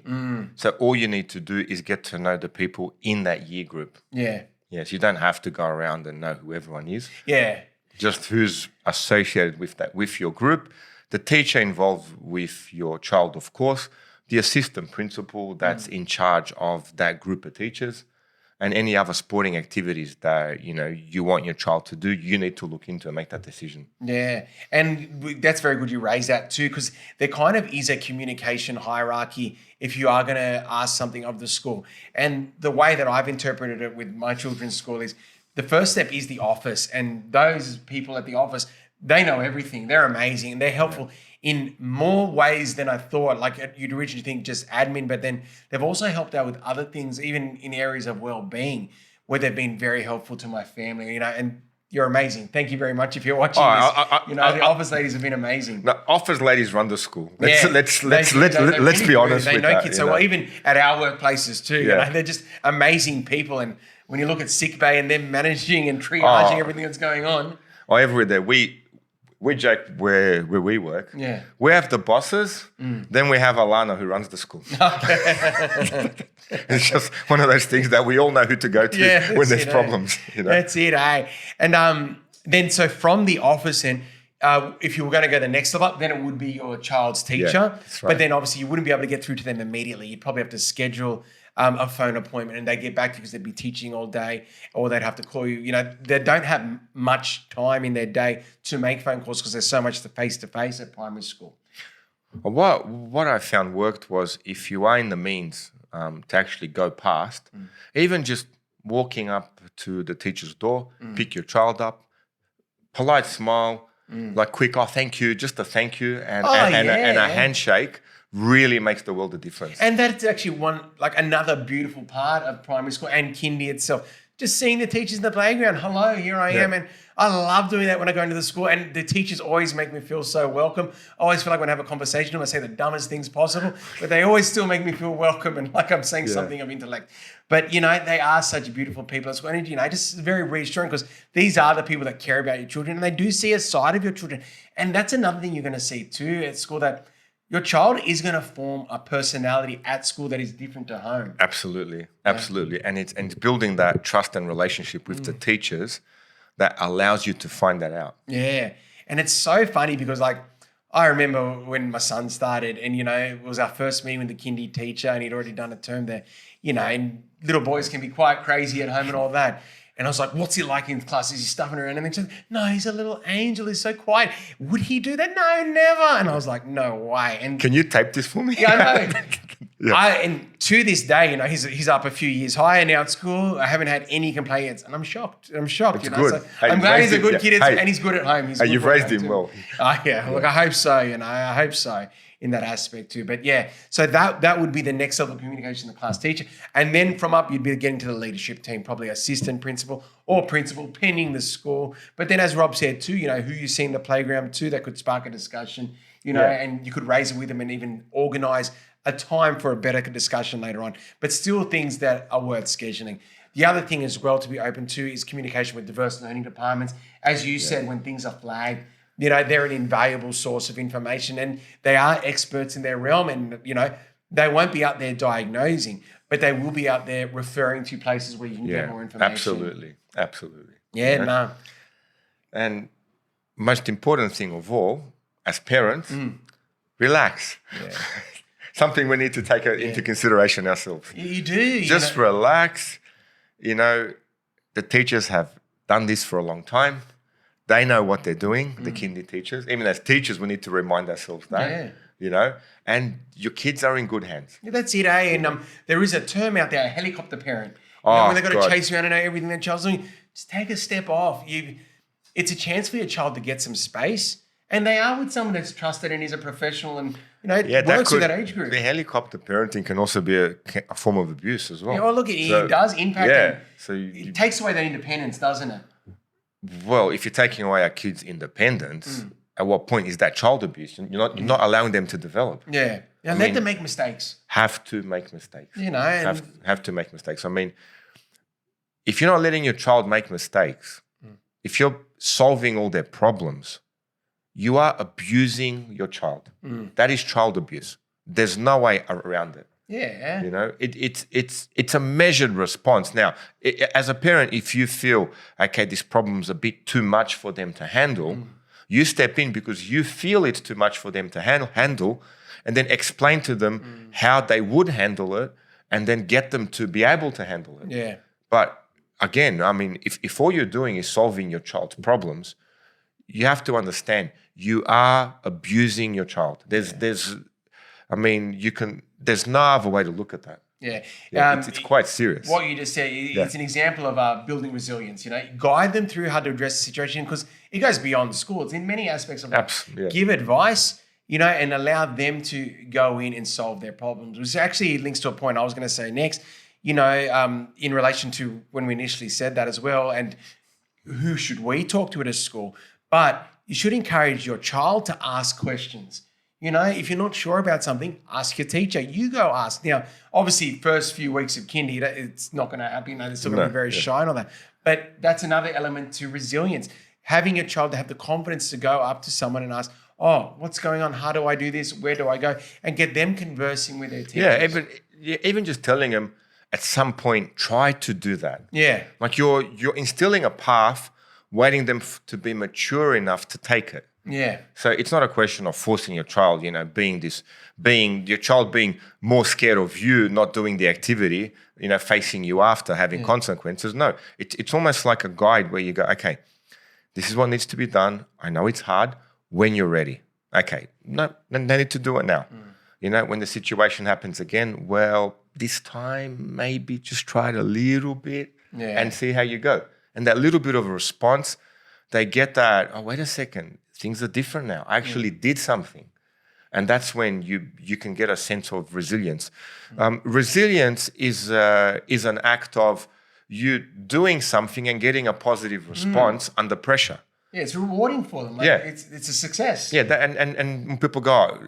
So all you need to do is get to know the people in that year group. Yeah. Yes, you don't have to go around and know who everyone is. Yeah. Just who's associated with that, with your group, the teacher involved with your child, of course, the assistant principal that's in charge of that group of teachers, and any other sporting activities that you want your child to do, you need to look into and make that decision. Yeah, and that's very good you raise that too, because there kind of is a communication hierarchy if you are going to ask something of the school. And the way that I've interpreted it with my children's school is the first step is the office, and those people at the office, they know everything. They're amazing and they're helpful in more ways than I thought. Like you'd originally think just admin, but then they've also helped out with other things, even in areas of well-being, where they've been very helpful to my family, and you're amazing. Thank you very much if you're watching this. The office ladies have been amazing. The office ladies run the school. Let's be honest they with know that. Kids so well, even at our workplaces too. They're just amazing people. And when you look at sick bay and them managing and triaging everything that's going on. Every day we joke where we work. Yeah. We have the bosses, then we have Alana who runs the school. It's just one of those things that we all know who to go to when there's problems. That's it, eh? And then so from the office, and if you were going to go the next level up, then it would be your child's teacher. Yeah, that's right. But then obviously you wouldn't be able to get through to them immediately. You'd probably have to schedule a phone appointment, and they get back to you because they'd be teaching all day, or they'd have to call you. They don't have much time in their day to make phone calls because there's so much face-to-face at primary school. What I found worked was if you are in the means to actually go past, even just walking up to the teacher's door, pick your child up, polite smile, like quick, thank you, just a thank you, and a handshake really makes the world a difference. And that's actually another beautiful part of primary school and kindy itself. Just seeing the teachers in the playground. Hello, here I am. And I love doing that when I go into the school. And the teachers always make me feel so welcome. I always feel like when I have a conversation with them, I say the dumbest things possible, but they always still make me feel welcome and like I'm saying something of intellect. But, they are such beautiful people at school. And, just very reassuring because these are the people that care about your children and they do see a side of your children. And that's another thing you're going to see too at school, that your child is going to form a personality at school that is different to home. Absolutely. And it's building that trust and relationship with the teachers that allows you to find that out. Yeah. And it's so funny because I remember when my son started and, it was our first meeting with the kindy teacher and he'd already done a term there, and little boys can be quite crazy at home and all that. And I was like, what's he like in class? Is he stuffing around? And then she said, no, he's a little angel. He's so quiet. Would he do that? No, never. And I was like, no way. And can you tape this for me? Yeah, I know. And to this day, he's up a few years higher now at school. I haven't had any complaints. And I'm shocked. It's good. So I'm glad he's a good kid and he's good at home. You've raised him well. Look, I hope so. I hope so in that aspect too. But so that would be the next level of communication, the class teacher. And then from up, you'd be getting to the leadership team, probably assistant principal or principal, pending the school. But then as Rob said too, who you see in the playground too, that could spark a discussion, and you could raise it with them and even organize a time for a better discussion later on. But still things that are worth scheduling. The other thing as well to be open to is communication with diverse learning departments. As you said, when things are flagged, they're an invaluable source of information and they are experts in their realm and, they won't be out there diagnosing, but they will be out there referring to places where you can get more information. Absolutely. Yeah, no. And most important thing of all, as parents, relax. Yeah. Something we need to take into consideration ourselves. You do. Just relax. The teachers have done this for a long time. They know what they're doing, the kindy teachers. Even as teachers, we need to remind ourselves that, and your kids are in good hands. Yeah, that's it, eh? And there is a term out there, a helicopter parent. When they've got to chase around and know everything their child's doing, just take a step off. It's a chance for your child to get some space And they are with someone that's trusted and is a professional and, works with that age group. The helicopter parenting can also be a form of abuse as well. Yeah, well, look, it does impact them. So it takes away their independence, doesn't it? Well, if you're taking away our kids' independence, at what point is that child abuse? You're not allowing them to develop. Yeah. Let them make mistakes. Have to make mistakes. Have to make mistakes. I mean, if you're not letting your child make mistakes, if you're solving all their problems, you are abusing your child. That is child abuse. There's no way around it. Yeah. It's a measured response. Now, as a parent, if you feel, okay, this problem's a bit too much for them to handle, you step in because you feel it's too much for them to handle, and then explain to them how they would handle it, and then get them to be able to handle it. Yeah. But again, I mean, if all you're doing is solving your child's problems, you have to understand you are abusing your child. There's no other way to look at that. Yeah. It's quite serious. What you just said, it's an example of building resilience. Guide them through how to address the situation because it goes beyond school. It's in many aspects of life. Give advice, and allow them to go in and solve their problems, which actually links to a point I was going to say next, in relation to when we initially said that as well, and who should we talk to at a school? But you should encourage your child to ask questions. If you're not sure about something, ask your teacher. You go ask. Now, obviously, first few weeks of kindy, it's not going to happen. They're still going to be very shy and all that. But that's another element to resilience. Having a child to have the confidence to go up to someone and ask, oh, what's going on? How do I do this? Where do I go? And get them conversing with their teachers. Even just telling them at some point, try to do that. Yeah. Like you're instilling a path, waiting them to be mature enough to take it. Yeah. So it's not a question of forcing your child, your child being more scared of you not doing the activity, facing you after, having consequences. No, it's almost like a guide where you go, okay, this is what needs to be done. I know it's hard. When you're ready. Okay, no need to do it now. When the situation happens again, well, this time maybe just try it a little bit and see how you go. And that little bit of a response, they get that, oh, wait a second, things are different now. I actually did something. And that's when you can get a sense of resilience. Resilience is an act of you doing something and getting a positive response under pressure. Yeah, it's rewarding for them. It's a success. Yeah, and people go,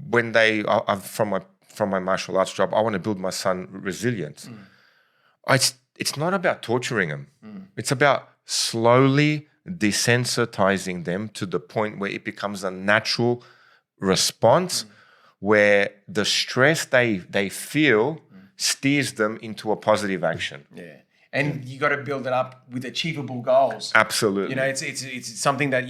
when they are from my martial arts job, I want to build my son resilience. It's not about torturing them. It's about slowly desensitizing them to the point where it becomes a natural response where the stress they feel steers them into a positive action. Yeah. And you got to build it up with achievable goals. Absolutely. It's something that,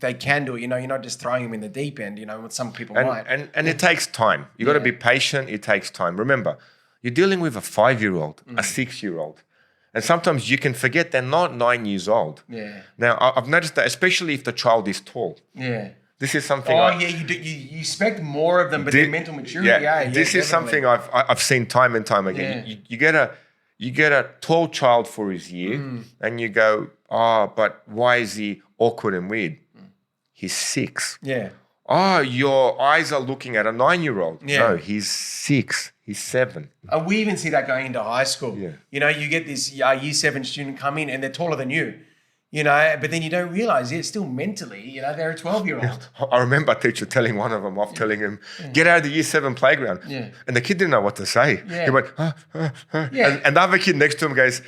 they can do. You're not just throwing them in the deep end, what some people might. And it takes time. You got to be patient. It takes time. Remember, you're dealing with a 5-year-old, a 6-year-old. And sometimes you can forget they're not 9 years old. Yeah. Now, I've noticed that, especially if the child is tall. Yeah. This is something. You expect more of them, but their mental maturity. This is something I've seen time and time again. Yeah. You get a tall child for his year, and you go, oh, but why is he awkward and weird? He's 6. Yeah. Oh, your eyes are looking at a 9-year-old. Yeah. No, he's 6. He's 7. We even see that going into high school. Yeah. You get this year 7 student come in and they're taller than you. But then you don't realize still mentally, they're a 12-year-old. I remember a teacher telling one of them off, telling him, get out of the year 7 playground. Yeah. And the kid didn't know what to say. Yeah. He went, Yeah. And the other kid next to him goes,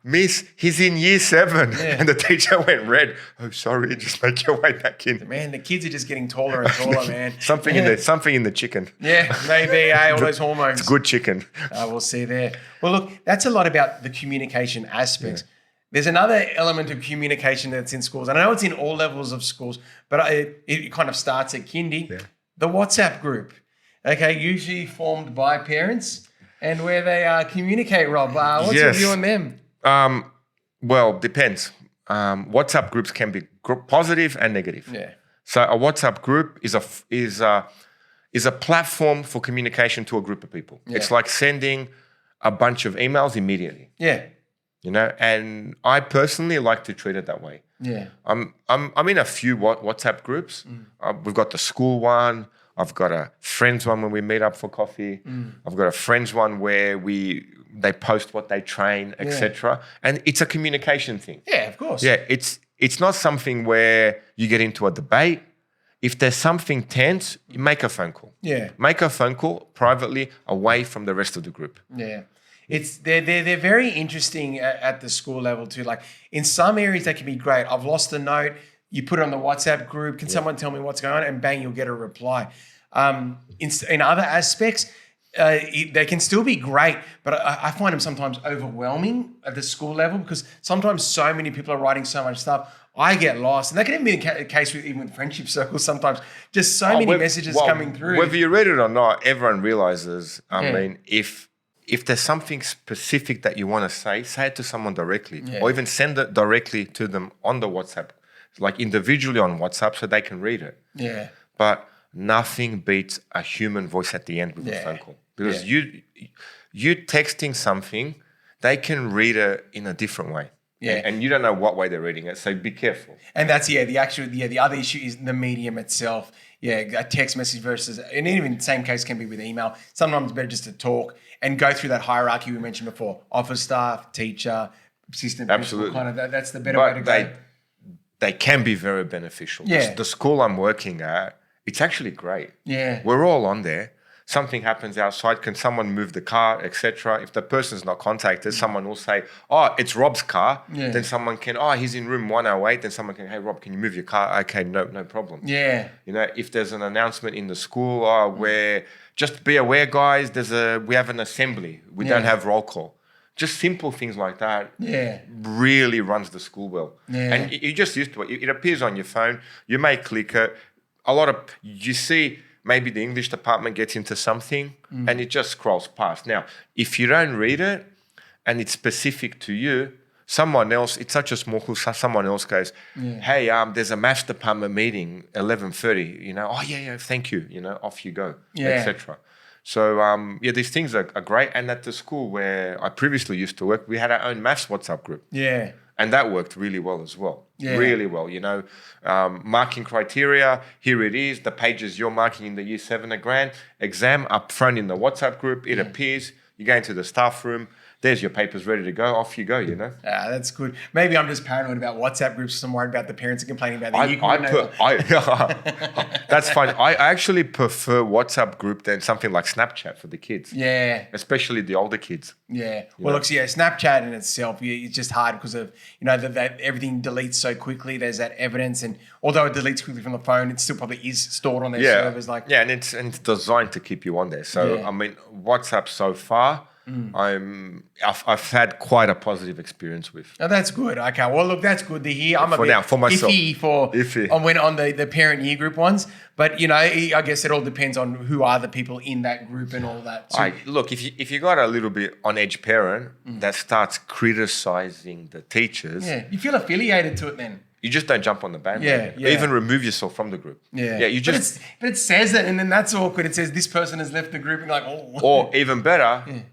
miss, he's in year 7. Yeah. And the teacher went red. Oh, sorry, just make your way back in. Man, the kids are just getting taller and taller, man. Something in the chicken. Yeah, maybe, all those hormones. It's good chicken. We'll see there. Well, look, that's a lot about the communication aspects. Yeah. There's another element of communication that's in schools. And I know it's in all levels of schools, but it kind of starts at kindy. Yeah. The WhatsApp group, usually formed by parents and where they communicate, Rob. What's your view on them? Well, depends. WhatsApp groups can be positive and negative. Yeah. So a WhatsApp group is a platform for communication to a group of people. Yeah. It's like sending a bunch of emails immediately. Yeah. And I personally like to treat it that way. Yeah. I'm in a few WhatsApp groups. We've got the school one. I've got a friends one when we meet up for coffee. I've got a friends one where they post what they train, etc. And it's a communication thing. Yeah, of course. Yeah, it's not something where you get into a debate. If there's something tense, you make a phone call. Yeah. Make a phone call privately away from the rest of the group. Yeah. They're very interesting at the school level too. Like in some areas they can be great. I've lost a note. You put it on the WhatsApp group. Can someone tell me what's going on? And bang, you'll get a reply. In other aspects, they can still be great, but I find them sometimes overwhelming at the school level because sometimes so many people are writing so much stuff. I get lost. And that can even be the case even with friendship circles sometimes. Just so many messages coming through. Whether you read it or not, everyone realizes, I mean, if there's something specific that you want to say it to someone directly or even send it directly to them on the WhatsApp, like individually on WhatsApp so they can read it. Yeah. But nothing beats a human voice at the end with a phone call. Because you texting something, they can read it in a different way. Yeah. And you don't know what way they're reading it, so be careful. And that's the other issue is the medium itself. Yeah, a text message versus, and even the same case can be with email. Sometimes it's better just to talk and go through that hierarchy we mentioned before. Office staff, teacher, assistant principal, kind of that's the better way to go. They can be very beneficial. Yeah. The school I'm working at, it's actually great. Yeah. We're all on there. Something happens outside, can someone move the car, etc. If the person's not contacted, someone will say, oh, it's Rob's car. Yeah. Then someone can, he's in room 108. Then someone can, hey, Rob, can you move your car? Okay, no problem. Yeah. You know, if there's an announcement in the school where, just be aware, guys, we have an assembly. We don't have roll call. Just simple things like that really runs the school well. Yeah. And you're just used to it. It appears on your phone. You may click it. You see... Maybe the English department gets into something and it just scrolls past. Now, if you don't read it and it's specific to you, someone else, it's such a small clue, someone else goes, hey, there's a maths department meeting, 11:30, you know, thank you, you know, off you go, etc. So, these things are great. And at the school where I previously used to work, we had our own maths WhatsApp group. Yeah. And that worked really well as well. Yeah. Really well, you know. Marking criteria, here it is. The pages you're marking in the Year 7 exam up front in the WhatsApp group. It appears. You go into the staff room. There's your papers ready to go. Off you go, you know. That's good. Maybe I'm just paranoid about WhatsApp groups because I'm worried about the parents are complaining about the year coordinator. That's fine. I actually prefer WhatsApp group than something like Snapchat for the kids. Yeah. Especially the older kids. Yeah. Well, look, Snapchat in itself, it's just hard because of, you know, that everything deletes so quickly. There's that evidence. And although it deletes quickly from the phone, it still probably is stored on their servers. And it's designed to keep you on there. So, I mean, WhatsApp so far, I've had quite a positive experience with. Oh, that's good. Okay, well, look, that's good to hear. I'm for myself. iffy on the parent year group ones, but you know, I guess it all depends on who are the people in that group and all that. So, look, if you got a little bit on edge parent that starts criticizing the teachers, you feel affiliated to it then. You just don't jump on the bandwagon. Yeah. Even remove yourself from the group. Yeah. You just. But it says it, and then that's awkward. It says this person has left the group, and like, oh. Or even better.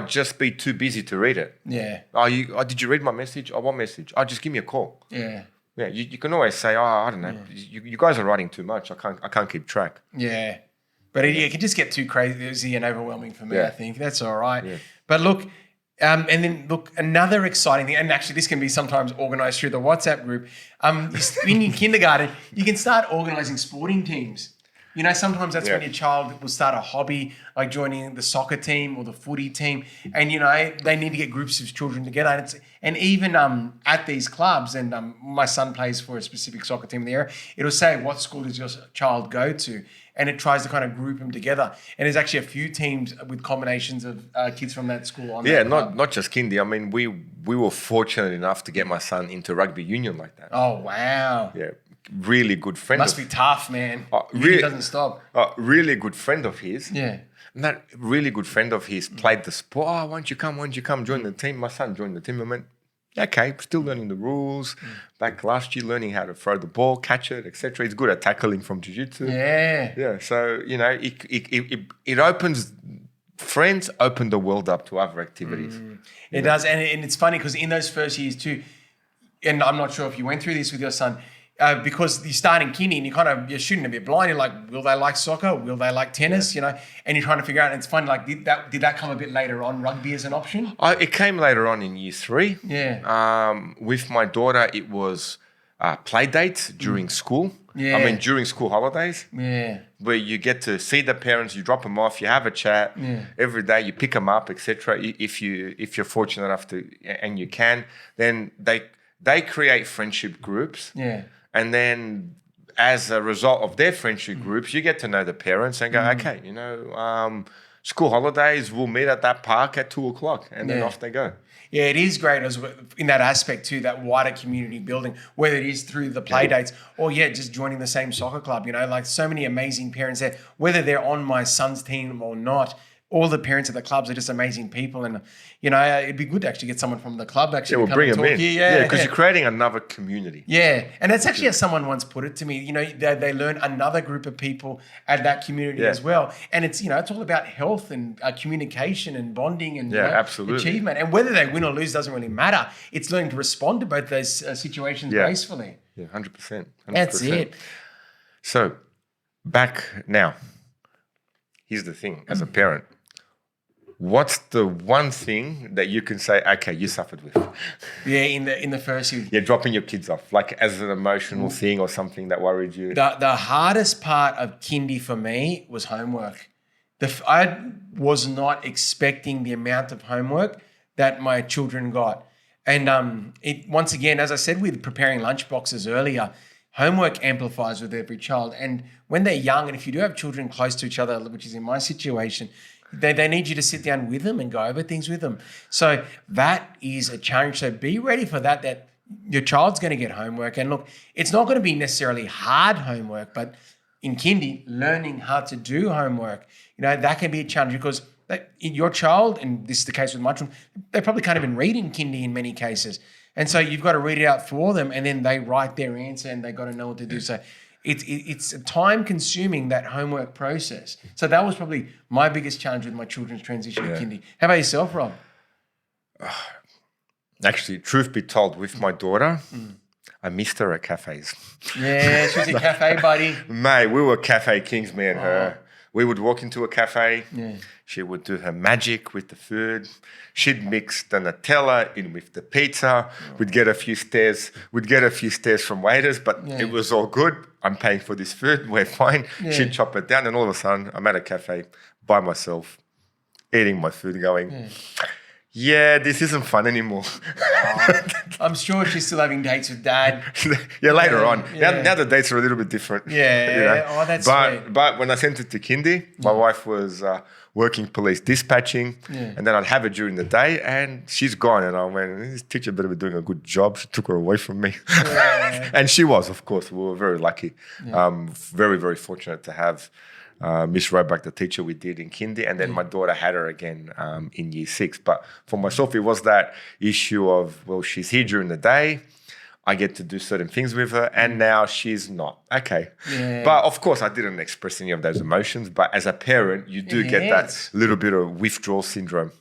Just be too busy to read it. Yeah. Did you read my message? What message? Just give me a call. Yeah. Yeah. You can always say, I don't know. Yeah. You guys are writing too much. I can't keep track. Yeah. But it can just get too crazy and overwhelming for me. I think that's all right. Yeah. But look, and then look, another exciting thing, and actually this can be sometimes organised through the WhatsApp group. In your kindergarten, you can start organising sporting teams. You know, sometimes that's when your child will start a hobby, like joining the soccer team or the footy team. And, you know, they need to get groups of children together. And even at these clubs, and my son plays for a specific soccer team in the area, it'll say, what school does your child go to? And it tries to kind of group them together. And there's actually a few teams with combinations of kids from that school on that club. not just Kindy. I mean, we were fortunate enough to get my son into rugby union like that. Oh, wow. Yeah. Really good friend. Must be tough, man. Really doesn't stop. Really good friend of his. Yeah. And that really good friend of his played the sport. Why don't you come join the team? My son joined the team. I went, okay, still learning the rules. Back last year, learning how to throw the ball, catch it, etc. He's good at tackling from jiu-jitsu. Yeah. Yeah. So, you know, it opens, friends open the world up to other activities. It does. And it's funny because in those first years too, and I'm not sure if you went through this with your son, because you're starting kindy and you're shooting a bit blind. You're like, will they like soccer? Will they like tennis? You know, and you're trying to figure out. And it's funny, like, did that come a bit later on? Rugby as an option? It came later on in year 3. Yeah. With my daughter, it was play dates during school. Yeah. I mean, during school holidays. Yeah. Where you get to see the parents, you drop them off, you have a chat every day, you pick them up, etc. If you're fortunate enough to, and you can, then they create friendship groups. Yeah. And then as a result of their friendship groups, you get to know the parents and go, okay, you know, school holidays, we'll meet at that park at 2:00, and then off they go. Yeah, it is great as in that aspect too, that wider community building, whether it is through the play dates or just joining the same soccer club. You know, like so many amazing parents there, whether they're on my son's team or not. All the parents at the clubs are just amazing people, and you know, it'd be good to actually get someone from the club actually. We'll bring them in. Yeah, because you're creating another community. Yeah, and that's actually how someone once put it to me. You know, they learn another group of people at that community as well, and it's it's all about health and communication and bonding and absolutely. achievement. And whether they win or lose doesn't really matter. It's learning to respond to both those situations gracefully. Yeah, 100%. That's it. So back now, here's the thing: as a parent. What's the one thing that you can say, okay, you suffered with? Yeah, in the first year. Yeah, dropping your kids off, like as an emotional thing or something that worried you. The hardest part of kindy for me was homework. I was not expecting the amount of homework that my children got. And it once again, as I said, with preparing lunch boxes earlier, homework amplifies with every child. And when they're young, and if you do have children close to each other, which is in my situation, they need you to sit down with them and go over things with them. So that is a challenge. So be ready for that your child's going to get homework. And look, it's not going to be necessarily hard homework, but in kindy, learning how to do homework, that can be a challenge because your child, and this is the case with my children, they probably can't even read in kindy in many cases. And so you've got to read it out for them, and then they write their answer and they've got to know what to do. So it's time consuming, that homework process. So that was probably my biggest challenge with my children's transition to kindy. How about yourself, Rob? Actually, truth be told, with my daughter, I missed her at cafes. Yeah, she was a cafe buddy. Mate, we were cafe kings, me and her. We would walk into a cafe. Yeah. She would do her magic with the food. She'd mix the Nutella in with the pizza. We'd get a few stares. We'd get a few stares from waiters, but it was all good. I'm paying for this food. We're fine. Yeah. She'd chop it down, and all of a sudden, I'm at a cafe by myself, eating my food, going, this isn't fun anymore. I'm sure she's still having dates with dad. Later on. Yeah. Now the dates are a little bit different. Yeah. Oh, that's sweet. But when I sent it to kindy, my wife was working police dispatching, and then I'd have her during the day, and she's gone. And I went, this teacher better be doing a good job. She took her away from me. Yeah. And she was, of course. We were very lucky. Very, very fortunate to have Miss Roebuck, the teacher we did in kindy, and then my daughter had her again in year 6. But for myself, it was that issue of, well, she's here during the day. I get to do certain things with her, and now she's not. Okay. Yeah. But of course, I didn't express any of those emotions. But as a parent, you do get that little bit of withdrawal syndrome.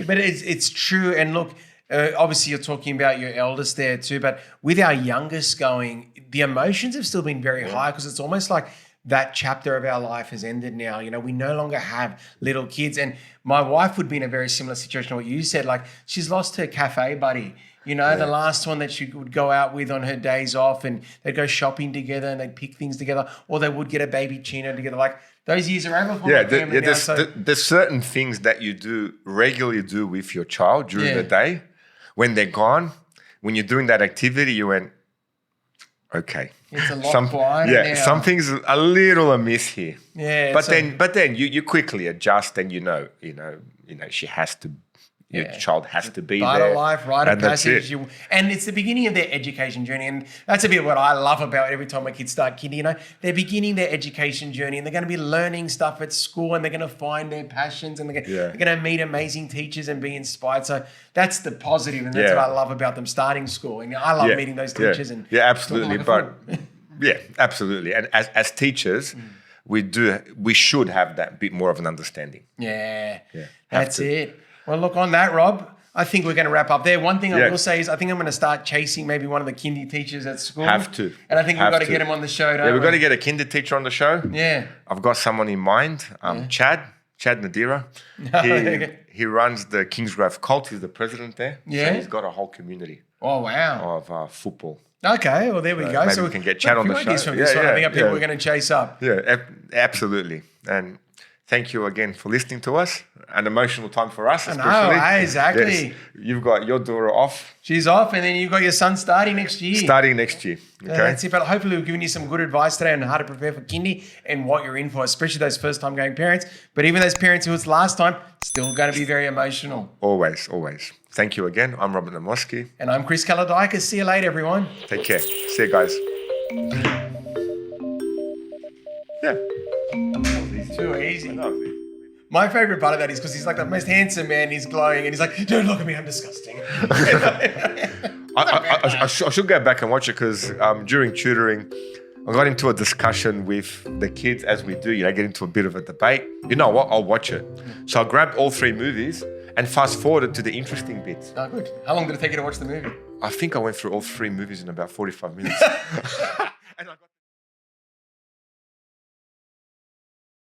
But it's true. And look, obviously you're talking about your eldest there too, but with our youngest going, the emotions have still been very high because it's almost like that chapter of our life has ended now. We no longer have little kids. And my wife would be in a very similar situation to what you said. Like, she's lost her cafe buddy. The last one that she would go out with on her days off, and they'd go shopping together and they'd pick things together, or they would get a baby chino together. Like, those years are over for my family now. There's certain things that you regularly do with your child during the day. When they're gone, when you're doing that activity, you went, okay. It's a lot quieter now. Something's a little amiss here. Yeah. But then you quickly adjust, and she has to. Your child has to be Part there. of life, rite of passage. And it's the beginning of their education journey. And that's a bit what I love about every time my kids start kindy. They're beginning their education journey, and they're going to be learning stuff at school, and they're going to find their passions, and they're going to meet amazing teachers and be inspired. So that's the positive, and that's what I love about them starting school. And I love meeting those teachers. And absolutely. Absolutely. And as teachers, we should have that bit more of an understanding. Yeah. That's it. Well, look, on that, Rob, I think we're going to wrap up there. One thing I Yeah. will say is I think I'm going to start chasing maybe one of the Kindy teachers at school. Have to. And I think we've Have got to to. get him on the show, don't Yeah, we've we? got to get a Kindy teacher on the show. Yeah. I've got someone in mind, Chad Nadira. He runs the Kingsgrove cult. He's the president there. Yeah. So he's got a whole community Oh, wow. of football. Okay, well, there we go. maybe So we can get Chad on the show. From this one. I think people yeah. we're going to chase up. Yeah, absolutely. And thank you again for listening to us. An emotional time for us, I know, especially. exactly. Yes, you've got your daughter off. She's off, and then you've got your son starting next year. Starting next year. Okay. That's it. But hopefully we've given you some good advice today on how to prepare for kindy and what you're in for, especially those first-time going parents. But even those parents who it's last time, still going to be very emotional. Always, always. Thank you again. I'm Robert Namoski. And I'm Chris Kaladikis. See you later, everyone. Take care. See you guys. Yeah. Too easy. That was easy. My favorite part of that is because he's like the most handsome man. He's glowing, and he's like, "Don't look at me, I'm disgusting." I should go back and watch it because during tutoring, I got into a discussion with the kids as we do. Get into a bit of a debate. You know what? I'll watch it. So I grabbed all 3 movies and fast forwarded to the interesting bits. Oh, good. How long did it take you to watch the movie? I think I went through all 3 movies in about 45 minutes.